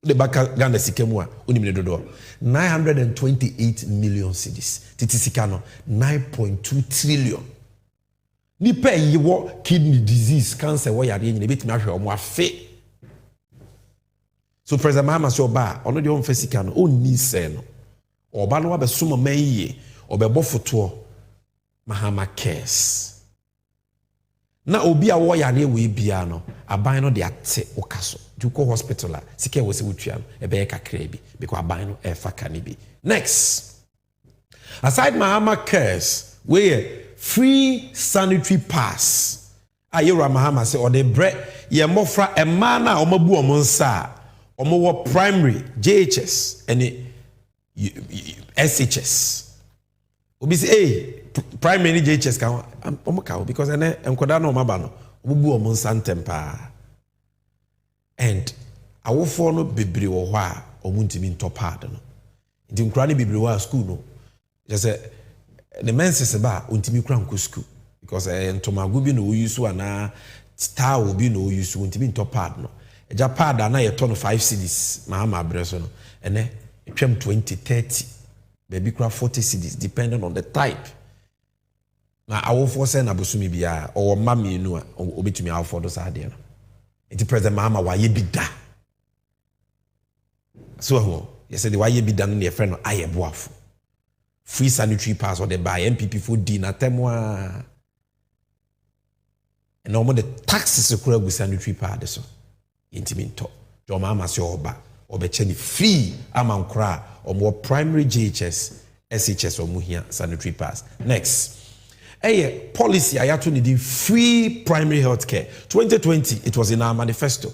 The baka Ghana sikemua unimine dodo 928 million cedis. Titi sikano 9.2 trillion. Nipa yiwo kidney disease cancer wo yare nyine betimi ahwe omo afe. So President Mahama so ba ono de onfa sikano onni se no. Oba no ba suma mayiye obebo foto Mahama cares. Na obi a wo yare we bia no aban no de ate okaso duko hospital sike wo se wutua no e be kakra bi because aban no e fa kane bi. Next, aside Mahama cares we free sanitary pass ayera Mahama say or the bread ye mofra e ma na omabu omonsa omo wo primary JHS and SHS obi say primary JHS kan omoka because ene enkoda na omaba no obubu omonsa ntempa and awofo no bebre wo ho a omuntimi ntopad no ndi nkura ne bebre wo school no just the menses ba untimi kura nko school because ntomago bi no use ana star obi no use untimi ntopad no eja pad na ye to no 5 cedis Mahama abreso no ene etwem 20 30 baby kura 40 cedis depending on the type na awofo se na bosumi bia o mama enu a obetumi awofo do sa de no enti President Mahama wa ye bida so ho ye say the wa ye bida no ne friend no aye boafo free sanitary pass or the buy MPP for dinner temwa and almost the taxes okura gu sanitary pass so intiminto jo Mahama se oba obecheni free amankra or more primary JHS SHS or muhia sanitary pass. Next, a policy ayato need free primary health care. 2020 it was in our manifesto,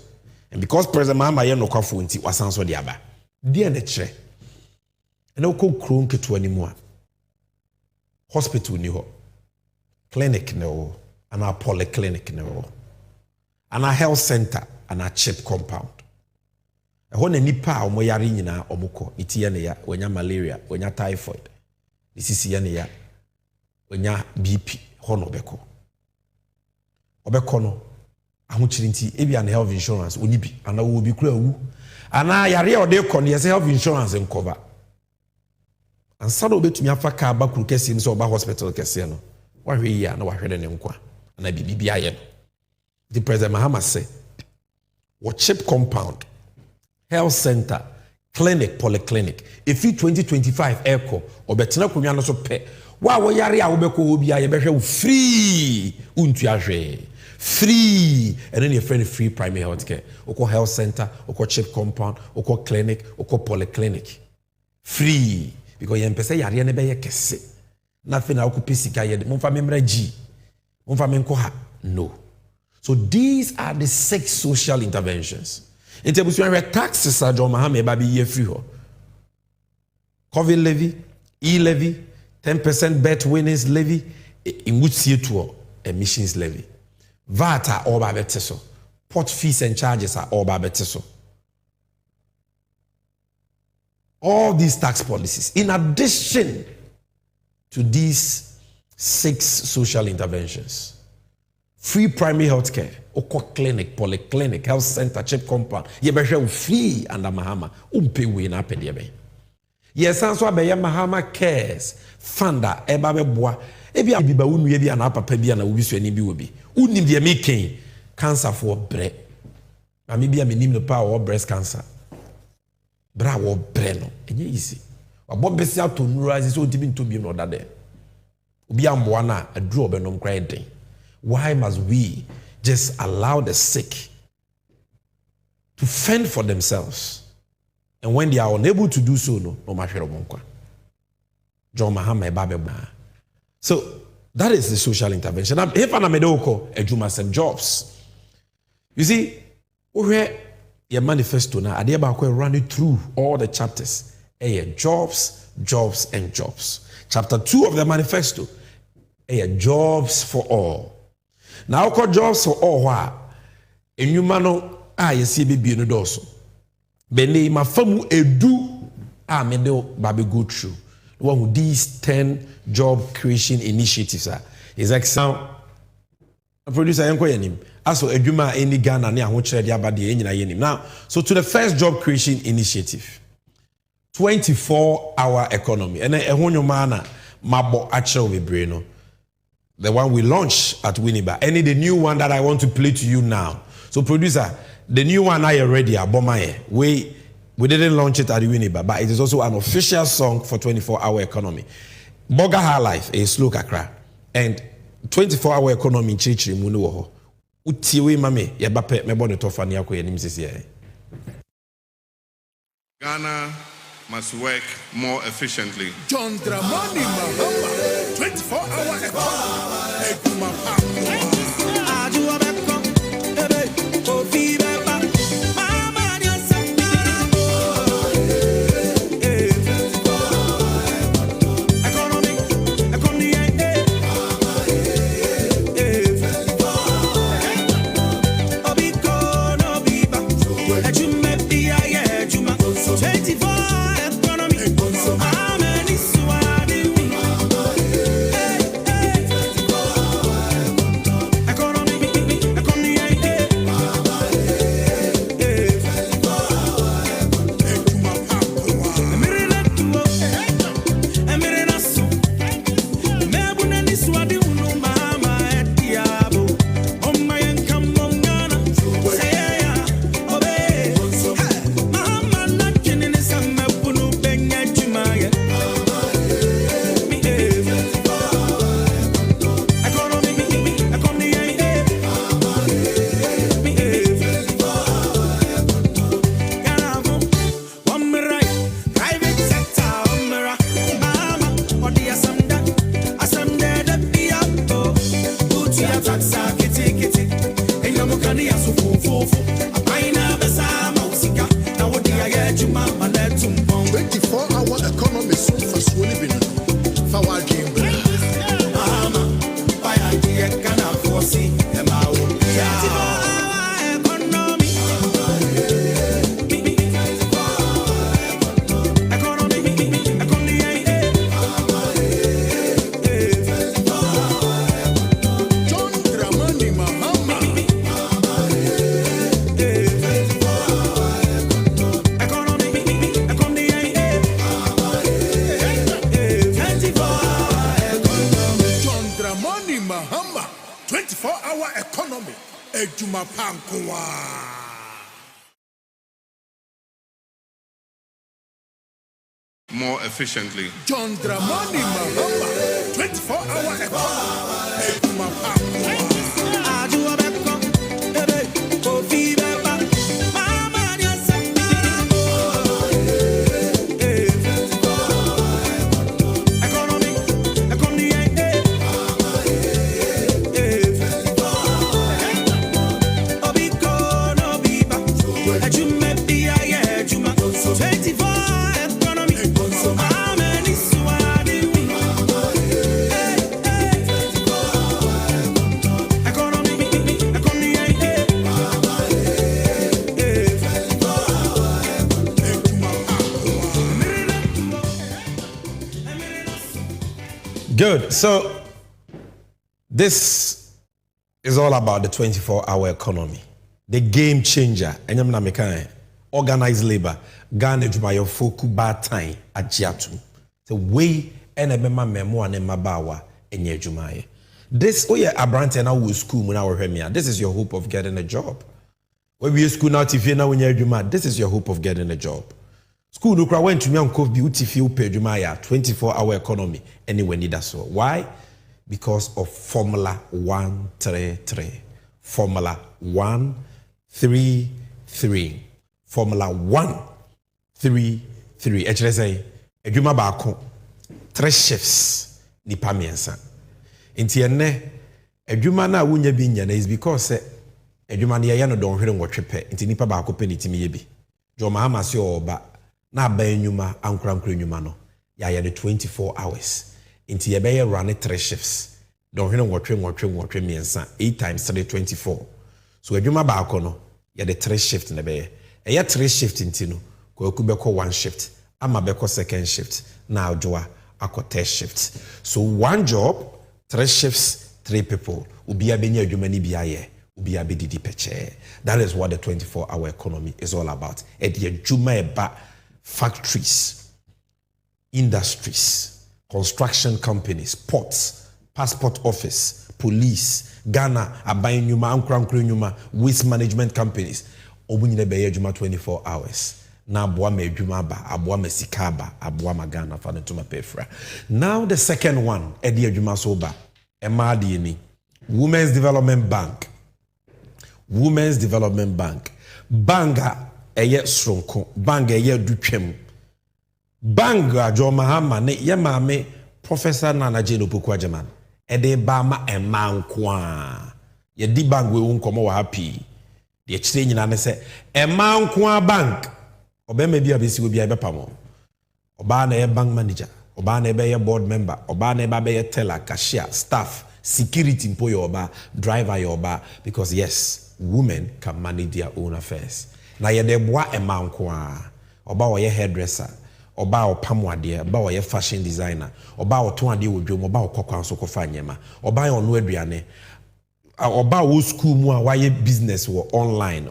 and because President Mahama ye no kwafo nti wasanso de aba de na kire and okọ kron keto animu hospital ni ho clinic ne ho ana polyclinic ne ho ana health center ana chip compound ho na nipa a omo yare nyina omukọ itie ne ya onya malaria onya typhoid isisi ya ne ya onya BP ho no obekọ no ahochiri nti ebia na health insurance oni bi ana wo bi kura wu ana yare o de kọ ne health insurance nkoba ansa na obetumi afa ka bakuru kese ni so oba hospital kese no wahwe ya na wahwe ne nkwa na bibi aye no the President Mahama say what chip compound health center clinic polyclinic if 2025 echo obetena konwa no so pe wa wo yare a wo beko obi aye behwe free untu ahwe free and then your friend free primary health care oko health center oko chip compound oko clinic oko polyclinic free because you pese yare ne be ye kese nothing na okupi sika ye momfa memra gi momfa menko ha no. So these are the 6 social interventions in terms of taxes are John Mahama baby ye free ho COVID levy e-levy 10% bet winnings levy in which CO2 emissions levy VAT are all by beteso port fees and charges are all by beteso. All these tax policies, in addition to these 6 social interventions, free primary health care, oko clinic, polyclinic, health center, chip compound, ye be free under Mahama, umpe we na pede be. Yes, so be Mahama cares, funda eba be boa, ebi abiba unu ye bi ana papa bi ana obi so ani bi obi. Unim de making cancer for breast. Na me bi am nim no power breast cancer. bra wo breno enye easy wabo besi ato nura so ntimi ntobi no dade obi amboa na aduru obenom kra den. Why must we just allow the sick to fend for themselves? And when they are unable to do so, no mahwere bonkwa. John Mahama ebabeba. So that is the social intervention. If an amedoko ejuma some jobs. You see, where your manifesto now, ade ba ko run it through all the chapters. Jobs, jobs, and jobs. Chapter 2 of the manifesto. Jobs for all. Now, jobs for all. Enyuma no yesi be no doso. Bene mafamu edu mede babe go through. One who these 10 job creation initiatives are. Is example. Producer yanko yenim. Aso edwuma any Ghana ne ahokyere de abade enyina yenim. Now, so to the first job creation initiative. 24-hour economy. And ehonyoma na mabo actual bebre no. The one we launched at Winneba. And the new one that I want to play to you now. So producer, the new one I already abomaye. We didn't launch it at Winneba, but it is also an official song for 24-hour economy. Boga High Life is slow kakra. And 24-hour economy chichi munu ho. Utiwe mame ya bape mebone tofa ni yako yenim sisi ye. Ghana must work more efficiently. John Dramani Mahama, 24-hour economy. Mahama, 24-hour economy. Ejuma Pankwa. More efficiently. John Dramani Mahama, 24-hour economy. Ejuma Pankwa. Good. So this is all about the 24-hour economy, the game changer. Organized labor, Ghana Jumayofo Kuba time ajiatu. The way enebema memo and mabawa enye Jumaye. This abrante na wo school mu na wo hwemia. This is your hope of getting a job. When we school now if you now when you Juma, this is your hope of getting a job. School no kra went to me unko bi utifi upe adwuma ya 24-hour economy anywhere need that so. Why? Because of formula 133. Formula 133. Formula 133. Actually say adwuma baako 3 shifts nipa miensa. Inti ene adwuma na wunya bi nya na is because adwuma na ye no don hwere nwotwe pe. Inti nipa baako pe ni timi ye bi. Jo Mahama se oba na ba enwuma ankurankura enwuma no ya ye the 24 hours. Inti ye be ye run 3 shifts. Don hwere nwotwe miensa 8 times 3 24. So adwuma baako no ye the 3 shift na be ye. Eye 3 shift inti no ko beko 1 shift ama beko 2nd shift na adwoa ako 3rd shift. So 1 job, 3 shifts, 3 people. Ubi abenya adwuma ni bia ye, ubi abedidi peche. That is what the 24-hour economy is all about. Edi adwuma eba factories, industries, construction companies, ports, passport office, police, Ghana, aban nyuma, ankurankura nyuma, waste management companies. Obunyine be adwuma 24 hours. Na aboa ma adwuma ba, aboa ma sika ba, aboa ma Ghana fa no tuma pefra. Now the second one, edi adwuma so ba. Ema de ni. Women's Development Bank. Women's Development Bank. Banga eye sronko, banga eye dutwem. Banga jo Mahama ne ye maame Professor Nana Jane Opoku Agyeman. Ede ba ma emankwa. Ye di bank we unkomo wa happy. De chire nyina ne se emankwa bank. Obema bi abesi obi abepa mo. Oba na ye bank manager, oba na be ye board member, oba na be ye teller, cashier, staff, security employee oba, driver oba, because yes, women can manage their own affairs. Na ye de boa emanko a. Oba wo ye hairdresser, oba wo pamwade, oba wo ye fashion designer, oba wo ton ade wo dwom, oba wo kokwan so kofa nyema, oba ye onu aduane. Oba wo school mu a waye business wo online,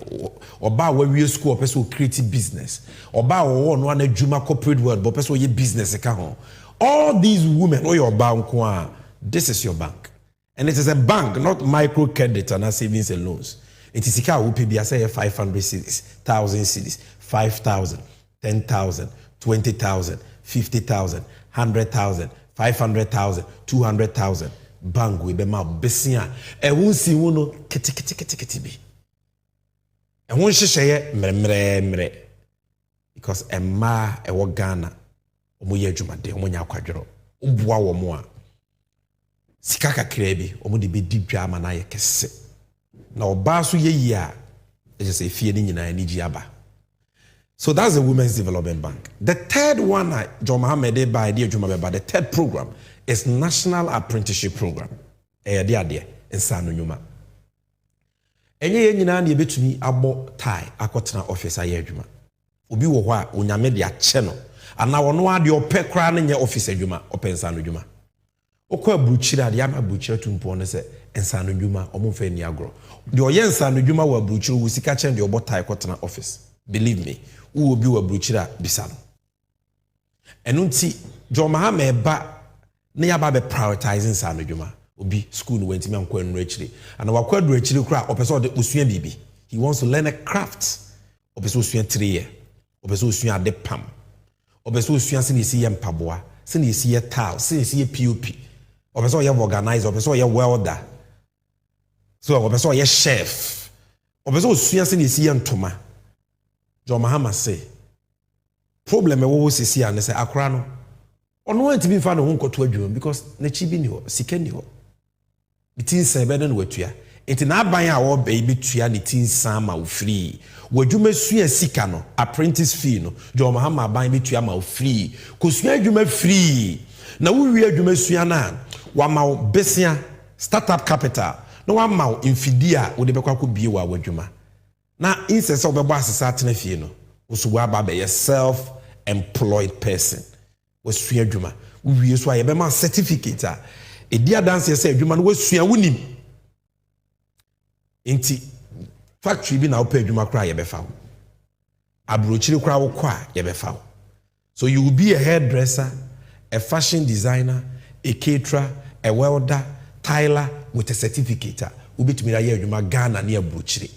oba wo wie school person create business, oba wo no na adwuma corporate world but person ye business ka ho. All these women o your bank, this is your bank, and it is a bank, not micro credit and savings and loans. It is ika wo pay bi say 500 cedis, 1000 cedis, 5000, 10,000, 20,000, 50,000, 100,000, 500,000, 200,000. Bang we be ma besia e won si won no kete bi e won hyehyeye mremre because emma e wo Ghana omo ye adwumade omo nya akwadwero oboa wo mo a sika kakra bi omo de be didwa ama na ye kese na oba so ye yi a e just say fie ni nyina ni gi aba. So that's the Women's Development Bank. The third one John Mahama de by the third program is National Apprenticeship Program. Ade nsano nyuma. Enye ye nyina na ebetumi abo tie akotena office aye adwuma. Obi wo ho a onyame de ache no. Ana wono ade opekra na nye office adwuma, opensano adwuma. Okwa abuchira ade ama abuchira tumpo ne se nsano adwuma omomfa ni agro. De oye nsano adwuma wa abuchira wo sika chen de obo tie akotena office. Believe me. Who will be a bruchira bisano. And unti John Mahama eba na yaba be prioritizing sano juma. Obi school went to me and actually. And our quad actually cry opeso de usua bibi. He wants to learn a craft. Opeso usua 3 year. Opeso usua de pam. Opeso usua sinisi ye mpaboa. Sinisi ye tile. Sinisi ye POP. Opeso ye organizer. Opeso ye welder. So opeso ye chef. Opeso usua sinisi ye ntoma. John Mahama say problem e wo sisi an say akra no ono want bi fa no ho nkoto adwuma because na chi bi ni ho sika ni ho bitin san be na watua enti na aban a wo be betua ni tin san ma wo free wadwuma sua sika no apprentice fee no John Mahama aban betua ma wo free ko sua adwuma free na wo wi adwuma sua na wa ma wo besia startup capital na wa ma wo infidia wo de be kwa ko bie wa wadwuma. Na instance of bebo asesa atena fie no osu wa ba be self-employed person wasua adwuma wie so aye be ma certificate a edi adanse say adwuma no wasua wonim enti factory bi na opa adwuma kra ye be fa abrochiri kra wo kwa ye be fa. So you will be a hairdresser, a fashion designer, a caterer, a welder, tiler with a certificate ubetumi ya adwuma Ghana na abrochiri.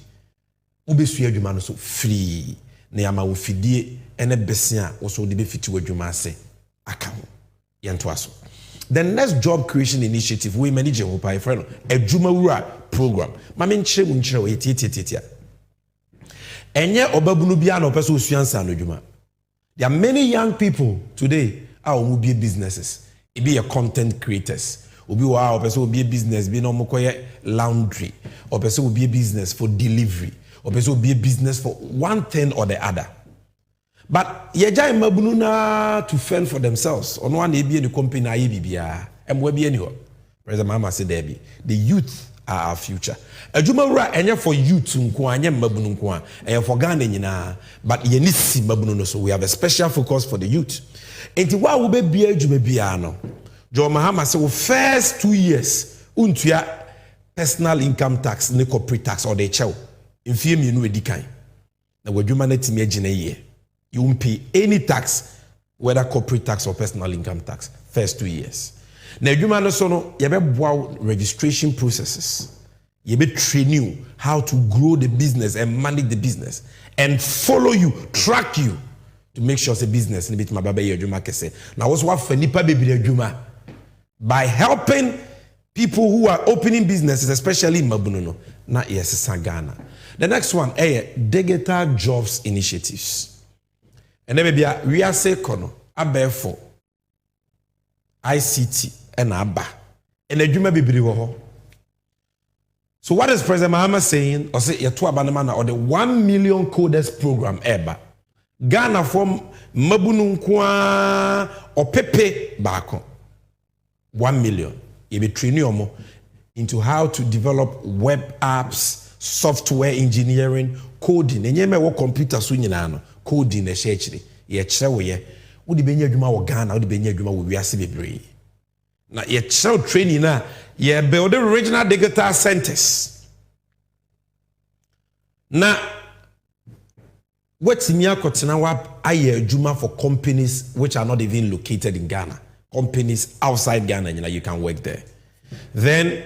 Ubesua adwuma no so free na yama wo fidie ene besia wo so de be fiti wadwuma ase aka ho yento aso. The next job creation initiative we manage ho pa friend adwuma wura program ma me nkyere mu nkyere wo yetietitia enye obabunu bia na opeso osuansa no adwuma. There are many young people today who be businesses. It be a content creators. Obi wa opeso will be a business be no mokoye laundry. Opeso will be a business for delivery. Opeso will be a business for one thing or the other. But yeja mabunu na to fend for themselves. On one day be the company na bibia. Em we be anywhere. President Mahama said there be the youth are our future. Adwuma wura enye for youth nko anye mabunu nko a enye for Ghana nyina but ye nisi mabunu no so we have a special focus for the youth. Enti wa wo be bia adwuma bia no John Mahama say first 2 years untua personal income tax ne corporate tax or the chew mfie mienu edikan na wadwuma na timi agina ye you won't pay any tax whether corporate tax or personal income tax first 2 years. Na adwuma no so no ye be boa registration processes. You be train you how to grow the business and manage the business and follow you, track you to make sure the business ni bit my baba ye adwuma kese. Na wo so wa fa nipa bebre adwuma by helping people who are opening businesses, especially in Mabuno, na yes Ghana. The next one, digital jobs initiatives. And then maybe we are say kono abefo ICT and aba and adwuma bebre wo ho. So what is President Mahama saying? Or say yeto abanama or the 1 million coders program eba. Ghana from Mabunu nkwa or pepe bako. 1 million. You be training into how to develop web apps, software engineering, coding. And you may work computer soon coding a shechri. Ye chewe wo di benya adwuma wo Ghana, wo di benya adwuma wo wiase bebre. Na ye chew training na ye build regional digital centers. Na what's me akotena wa aye adwuma for companies which are not even located in Ghana. Companies outside Ghana, you can work there. Then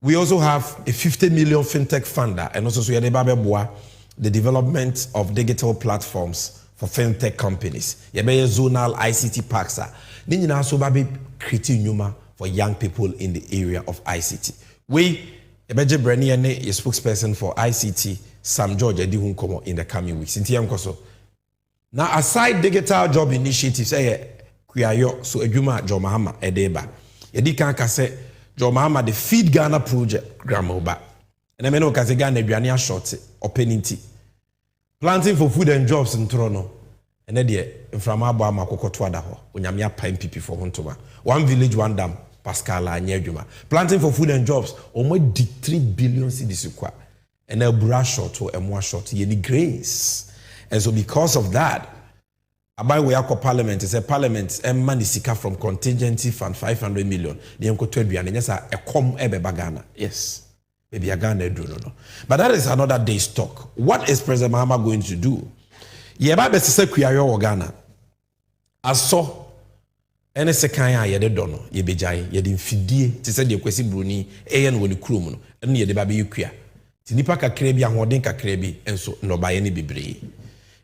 we also have a 50 million fintech funder, and also the development of digital platforms for fintech companies. Yebe zonal ICT parks. Nina also baby creating numa for young people in the area of ICT. We Ebeje Breni a spokesperson for ICT, Sam George Edihunkomo in the coming weeks. Now aside digital job initiatives, Kuyayo so adwuma John Mahama edeba. Yedi kan ka se John Mahama the Feed Ghana project gramoba. And I know ka se Ghana aduane short opening tea. Planting for food and jobs in Toronto. And then the mframa abo amakokoto ada ho. Onyame apa MPP for hontoma. One village one dam Pascal anya adwuma. Planting for food and jobs omo di 3 billion cedis kwa. And a brush short or a more short yeni grains. And so because of that Abai we akọ parliament is a parliament money sika from contingency fund 500 million. The enko to aduane nyesa ekom ebeba Ghana. Yes. Maybe a Ghana do no. But that is another day's talk. What is President Mahama going to do? Yeba be se kuyayo wo Ghana. Aso ene sekan a yede do no yebejai yede mfidie te se de kwesi broni eye no woni krom no ene yede ba be yekua. Ti nipa kakra bi ahoden kakra bi enso no ba ye ne bebre.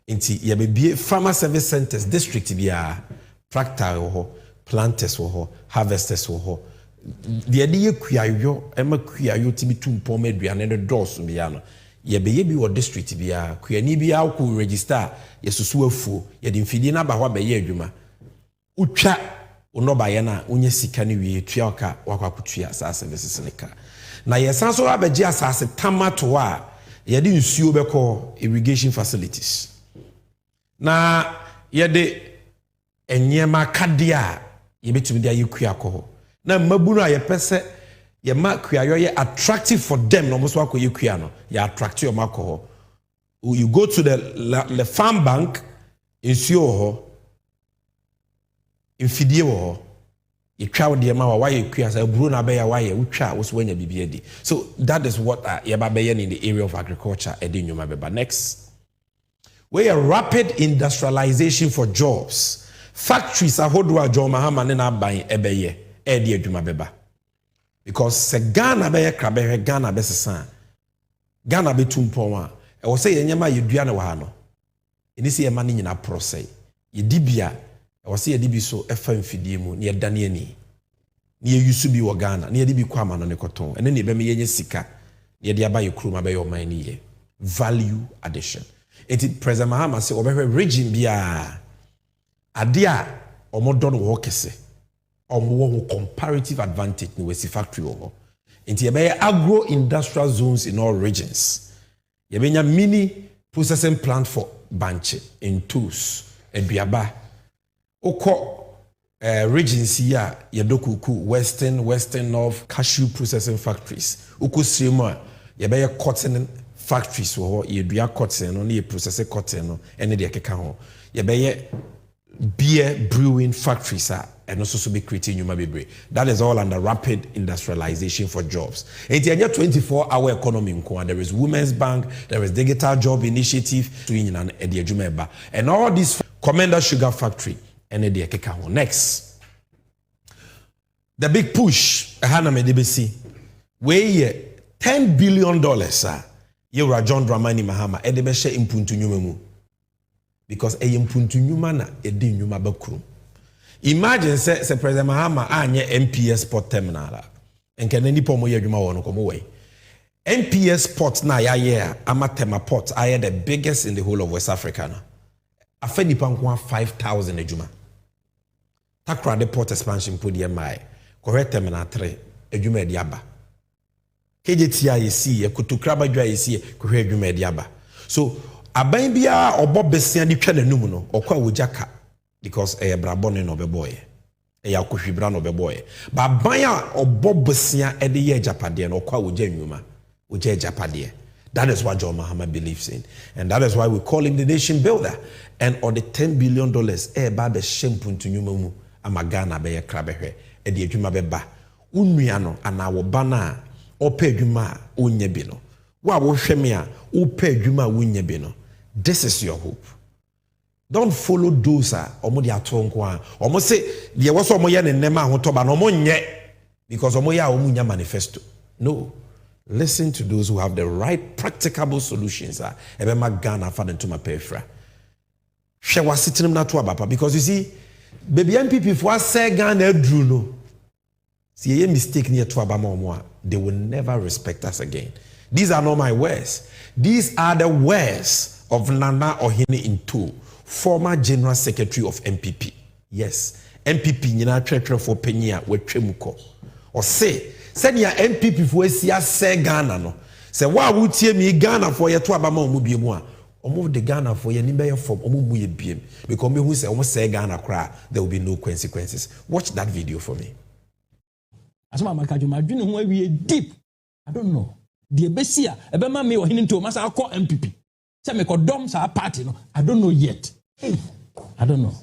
Inti yabebie farmer service centers district bia tractor ho planters ho harvesters ho de ye kuayo ema kuayo timi tumpo ma aduane de dose bia no yabeye bi wo district bia kuani bia ko register yesusu afuo ye de mfidie na ba ho ba ye adwuma utwa ono ba ye na onye sika ne wie tua oka wakwakutua asase services ne ka na yesanso abeje asase tamato a ye de nsuo beko irrigation facilities. Na yede enyema kadia yebetumi dia yekua ko na mabunu a yepese ye ma kuayo ye attractive for them no so akọ yekua no ya attract your makọ you go to the farm bank insuo ho infidie ho yetwa wo de ma wa yekua sa buru na be ya wa ye utwa wo so wanya bibia di. So that is what ye ba be in the area of agriculture edi nyuma beba. Next, we are rapid industrialization for jobs. Factories ahodoa John Mahama ne na ban ebeye edi adwuma beba. Because se Ghana be krabe Ghana be sesa. Ghana be tumpon a. E wo se yenyama yedua ne wa no. Ini si ema ni nyina process. Ye dibia, wasi ye dibi so efa mfidie mu, ni yedane ani. Ni ye yusu bi wo Ghana, ni ye dibi kwa ma no ne koton. Ene ni ebe me yenye sika. Ni ye di aba ye krum abe yo man ni ye. Value addition. Eti President Mahama se obehwe region bia ade a omodon wo kese. Omo comparative advantage ni wesi factory wo. Enti ye be agro industrial zones in all regions. Ye be mini processing plant for Banche in tools Eduaba. Oko regions here yedokuku western north cashew processing factories. Uko simo ye be cotton factories wo yedua cotton no na process cotton no ene de keka ho. Ye be beer brewing factories and also be creating human bebre. That is all under rapid industrialization for jobs. In the 24-hour economy, there is Women's Bank, there is Digital Job Initiative, and all this Commander Sugar Factory. Next, the big push, where $10 billion, you John Dramani Mahama, Edebeshe impuntu nyumemu. Because a impuntu nyumana, edi nyuma bakrum. Imagine say President Mahama anye MPS port terminal. Enkene nipo mo yedwuma wono komo way. MPS port na ya Amatema port are the biggest in the whole of West Africa na. Afa nipa nko 5,000 edwuma. Takra the port expansion podi mai. Correct terminal 3 edwuma e diaba. KJTI yesi kutukraba dwa yesi kohwe edwuma e diaba. So aban bia obo besia di twa nanum no okwa wojaka. Because a brabone no be boy. A yakushibra no be boy. But baya or bobusia at the year Japade and okwa ujenyuma. Uje Japade. That is what John Mahama believes in. And that is why we call him the nation builder. And on the $10 billion, bad the shempun to nyumu amagana be a krabehe. E di ejuma beba. Unmiano and our bana ope juma unyebino. Wa wo shemia upe juma unyebino. This is your hope. Don't follow those omo dia tonkwa omo say the was omo ye ne nema hotoba no omo nye because omo ya omo nya manifesto. No, listen to those who have the right practicable solutions ebe magana fa into my pefra hwe wasitinim na to abapa because you see baby MPP for say Ghana edru no see ye mistake near to abama omo they will never respect us again. These are not my words, these are the words of Nana Ohene Into, former General Secretary of MPP. Yes, MPP nyina twetwe for penya wetwemuko. Or say ya MPP for sia se Ghana no. Say wa wutie mi Ghana for ye to abama omu biemu a. Omu de Ghana for ye ni be form omu mu ye biem. Because me hu say omu se Ghana kra, there will be no consequences. Watch that video for me. Asoma makajo madwene ho awie deep. I don't know. The besia ebema me ohini nto masa akọ MPP. Say me ko dom sa party no. I don't know yet. I don't know.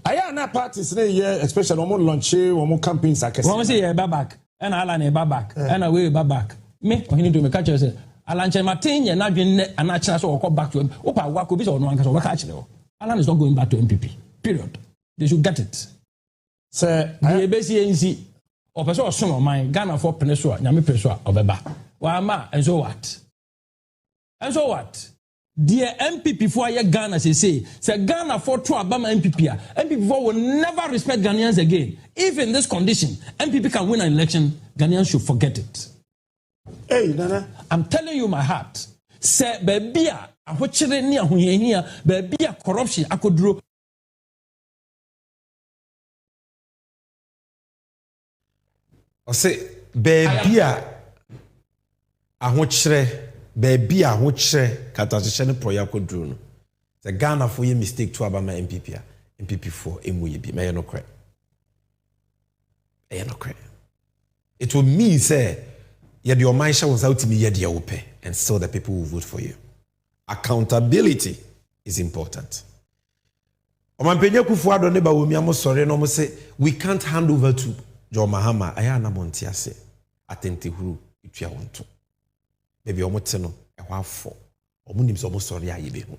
Aya na parties na here especially omo launch omo campaigns akese. Wọ́n say back and ala na back and away back. Me ohini nto me catch you say Alanche Martin ye na dwen anachina so okọ back to him. Opa wa ko bi so no anka so wa catch le. Alan is not going back to MPP. Period. They should get it. Say the ebesi nsi opeso osun man Ghana for penisua nyame penisua obeba. Wa ma and so what? And so what? Dear MPP for your Ghana say Ghana for two Abama MPP. MPP for will never respect Ghanaians again. If in this condition MPP can win an election, Ghanaians should forget it. Hey, Nana, I'm telling you my heart. Say baby a ahochere ni ahoyehia, baby a corruption akoduro. I say baby a ahochere baby a ahochere katashe ne proya koduro no. The Ghana for your mistake to Abama MPP MPP for emuye bi me no kre. E no kre. It will mean say yet your mind was out to me yet your pay, and so the people will vote for you. Accountability is important. Say we can't hand over to John Mahama. Ayana Montiase. Atente huru itwa wonto. Baby omoteno ehwafo. Omunim so sorry ayibe ho.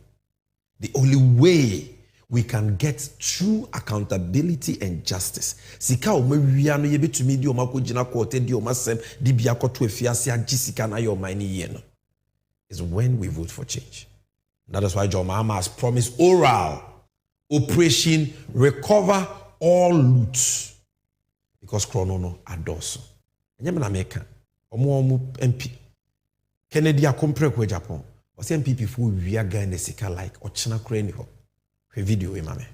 The only way we can get true accountability and justice. Sika omawia no yebetumi di omakogina kote di omasem di bia koto efiase agisika na your mine ye no is when we vote for change. That is why John Mahama has promised oral operation recover all loot. Because Chrono no adoso. Nyamana meka. Omo MP. Kennedy akompre kwa Japan. Wasi MPP fu wia Ghana sika like ochina kura ni ho. Hwe video we mame.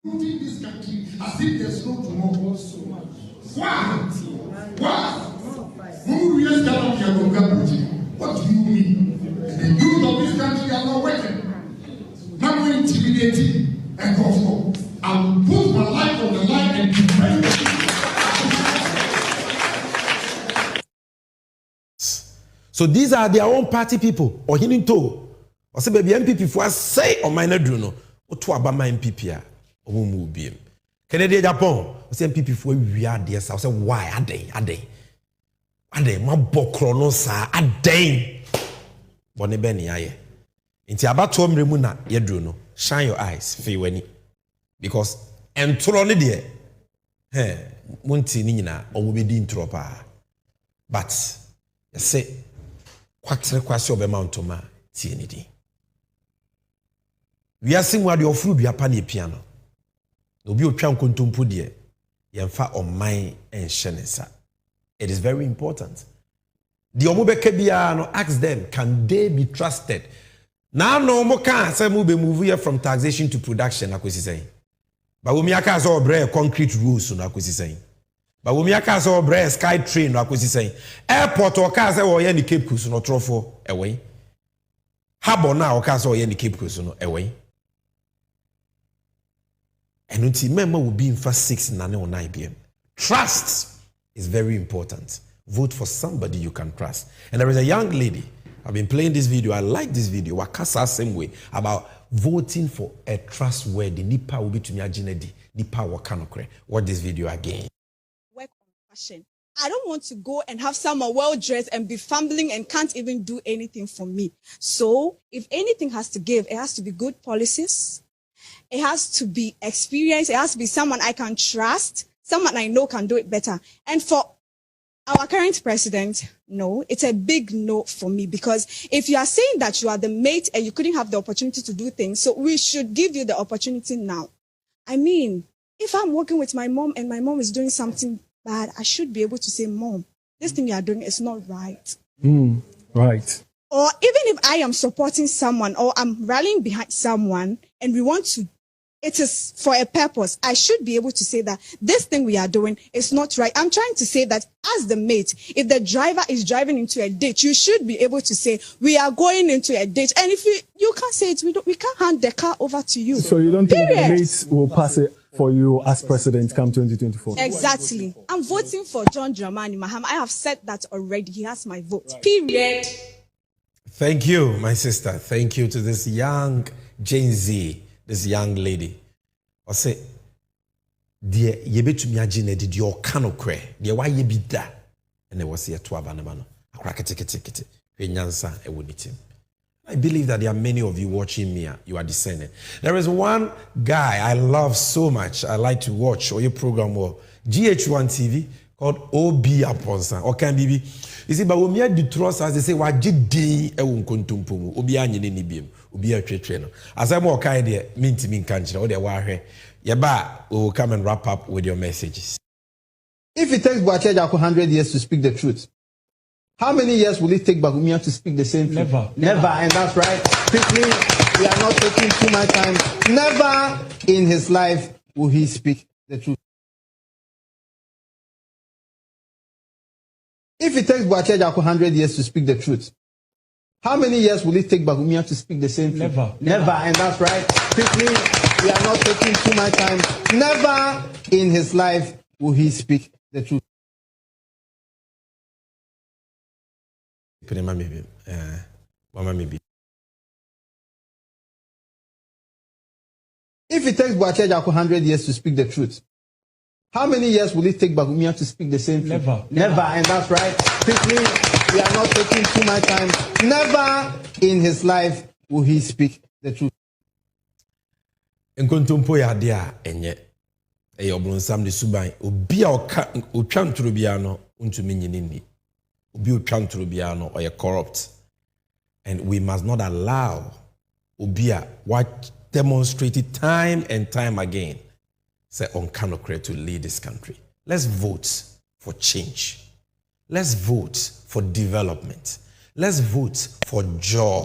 This country as if there's no tomorrow. Why? What do you mean? The youth of this country are not working. Not more intimidating and comfortable. I will put my life on the line and defend it. So these are their own party people. Or hinin to. Or say baby MPP for say or minor druno. Or to abama MPP ya. Or mu BM. Kennedy Japan. Or say MPP for we are there. So I say why? Ade ma bokro no sa aden bone be ne aye nti abato mremu na yedru no shine your eyes fe wani because entro ne de munti ni nyina omo be di ntro pa but you say kwatre kwase obema ntoma tie ni di wiase mu ade ofuru dua pa ne piano obi otwa nkontompo de yemfa oman enhye ne sa. It is very important. The omubeke bia no ask them, can they be trusted? Now no mo can say move here from taxation to production akwesi say. Ba wo mi aka so obre concrete roads no akwesi say. Ba wo mi aka so obre sky train no akwesi say. Airport o ka say wo ye ni Cape Coast no trofo ewe. Harbor na o ka say wo ye ni Cape Coast no ewe. And until member will be in first 6 9 or 9 PM. Trust is very important. Vote for somebody you can trust. And there is a young lady, I've been playing this video, I like this video, Wakasa same way, about voting for a trustworthy, Nipa will be to me Jinedi, Nipa Wakanokre. Watch this video again. Work on fashion. I don't want to go and have someone well-dressed and be fumbling and can't even do anything for me. So if anything has to give, it has to be good policies. It has to be experience. It has to be someone I can trust. Someone I know can do it better. And for our current president, no, it's a big no for me, because if you are saying that you are the mate and you couldn't have the opportunity to do things, so we should give you the opportunity now. I mean, if I'm working with my mom and my mom is doing something bad, I should be able to say, Mom, this thing you are doing is not right. Right. Or even if I am supporting someone or I'm rallying behind someone and we want to, it is for a purpose, I should be able to say that this thing we are doing is not right. I'm trying to say that as the mate, if the driver is driving into a ditch, you should be able to say, we are going into a ditch. And if you can't say it, we can't hand the car over to you. So you don't think the mates will pass it for you as president come 2024? Exactly. I'm voting for John Dramani Mahama. I have said that already. He has my vote. Right. Period. Thank you, my sister. Thank you to this young Gen Z. This young lady, I say, dear, ye bet to me agine did your cano cray, dear, why ye be that? And there was here 12 anamano. I crack a ticket, Nyansa, a would him. I believe that there are many of you watching me, you are discerning. There is one guy I love so much, I like to watch, or your program, or GH1 TV, called OB Aponsa, or can be. You see, but when we had the trust, as they say, what did they contumpo, Obi Anyin Nibium. As I'm more kind of mean country, or the war here. Yaba will come and wrap up with your messages. If it takes Boacheja 100 years to speak the truth, how many years will it take Bagumia to speak the same truth? Never, and that's right. Quickly, we are not taking too much time. Never in his life will he speak the truth. If it takes Boacheja 100 years to speak the truth, how many years will it take Bagumia to speak the same truth? Never, and that's right. Quickly, we are not taking too much time. Never in his life will he speak the truth. If it takes Boacheja 100 years to speak the truth, how many years will it take Bagumia to speak the same truth? Never, and that's right. Quickly, we are not taking too much time. Never in his life will he speak the truth. Nkontompo ya dia enye e oblonsam de suban obi a otwa ntoro bia no ntumi nyini ni obi otwa ntoro bia no oye corrupt And we must not allow Obia what demonstrated time and time again say on Kanokre to lead this country. Let's vote for change. Let's vote for development. Let's vote for jobs.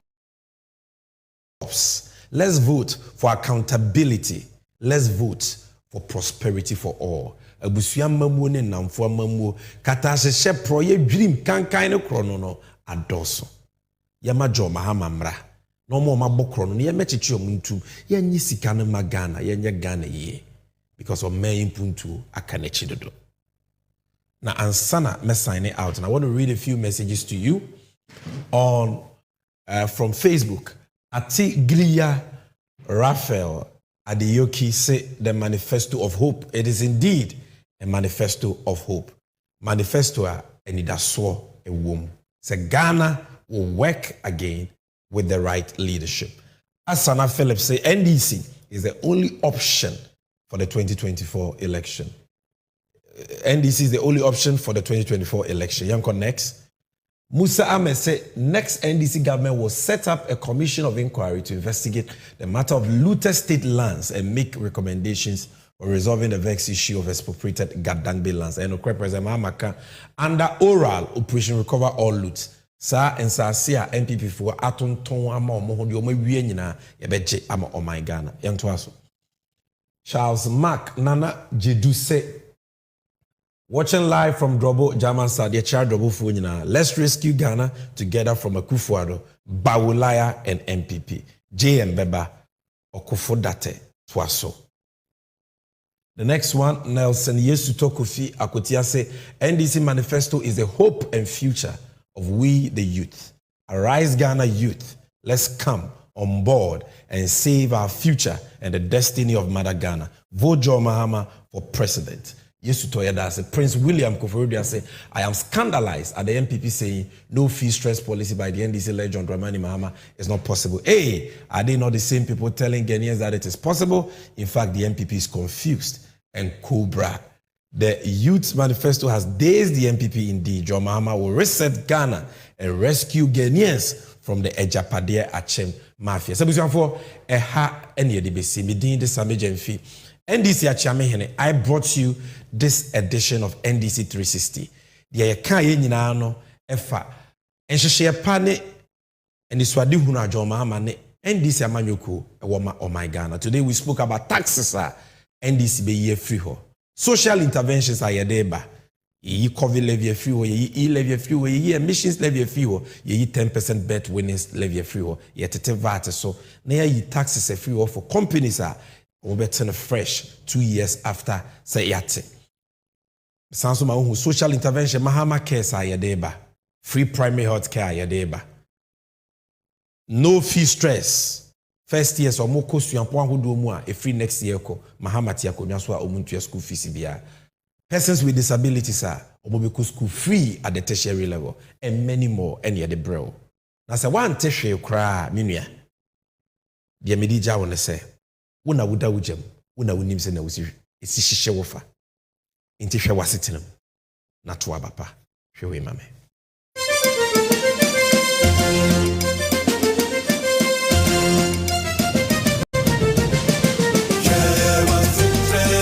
Let's vote for accountability. Let's vote for prosperity for all. Abusuya mamu ne namfo mamu kata hye proye dream kankan ne krono no adoso. Yama jo Mahama mra. No mo mabokro no ye mechichi omuntu ye nyi sika no magana ye nye Ghana ye because of me impuntu akanechi dodo. Now ansana me sign it out and I want to read a few messages to you on from Facebook. Ati Glia Raphael Adeyoki say the Manifesto of Hope. It is indeed a manifesto of hope. Manifesto enidaso a womb. Say Ghana will work again with the right leadership. Asana Phillips say NDC is the only option for the 2024 election. NDC is the only option for the 2024 election. Yanko next. Musa Ahmed said next NDC government will set up a commission of inquiry to investigate the matter of looted state lands and make recommendations for resolving the vexed issue of expropriated Gadangbe lands. And President Mahama under oral operation recover all loot. Sa and Sasia NPP for Aton Ton Ama Mohodi Omo Wienina Yabeje Ama Omai Ghana. Young Twaso. Charles Mark Nana Jedu say watching live from Drobo, German Saudi, Chad Drobo Funina. Let's rescue Ghana together from Akufo-Addo, Bawulaya, and MPP. JM Beba, Okufo-Date, Twaso. The next one, Nelson Yesuto Kofi Akotia say, NDC Manifesto is the hope and future of we the youth. Arise Ghana youth, let's come on board and save our future and the destiny of Mother Ghana. Vote Joe Mahama for president. Yesu Toyeda say Prince William Koforidua say, I am scandalized at the MPP saying no fee stress policy by the NDC led John Dramani Mahama is not possible. Hey, are they not the same people telling Ghanaians that it is possible? In fact, the MPP is confused and Cobra. The Youth Manifesto has dazed the MPP indeed. John Mahama will reset Ghana and rescue Ghanaians from the Ejapade Achem Mafia. So, for any of the Sammy Gyamfi. NDC Achamehene, I brought you this edition of NDC 360. The Yakaye Ninano, Efa, and Shepane, and the Swadi Huna Joma Mane, NDC Amanyoko, a woman of my Ghana. Today we spoke about taxes, NDC be ye free ho. Social interventions are yadeba. Ye COVID levy free ho, ye levy free ho, ye emissions levy free ho, ye 10% bet winnings levy free ho, ye tete VAT so, near ye taxes a free ho for companies are. Or better fresh 2 years after say yate. Sounds who social intervention Mahama care sa yadeba. Free primary health care yadeba. No fee stress. First years or more cost you and who do more a free next year ko Mahama tiako nyaswa omuntu school fees bia. Persons with disabilities are omo school free at the tertiary level and many more any the bro. Na say one tertiary kra minua. Dia medija wona say Una wuda wujem, una wunim se na wusi esi hihye wofa. Inti hwe wasetenam. Na to abapa. Hwe we mame.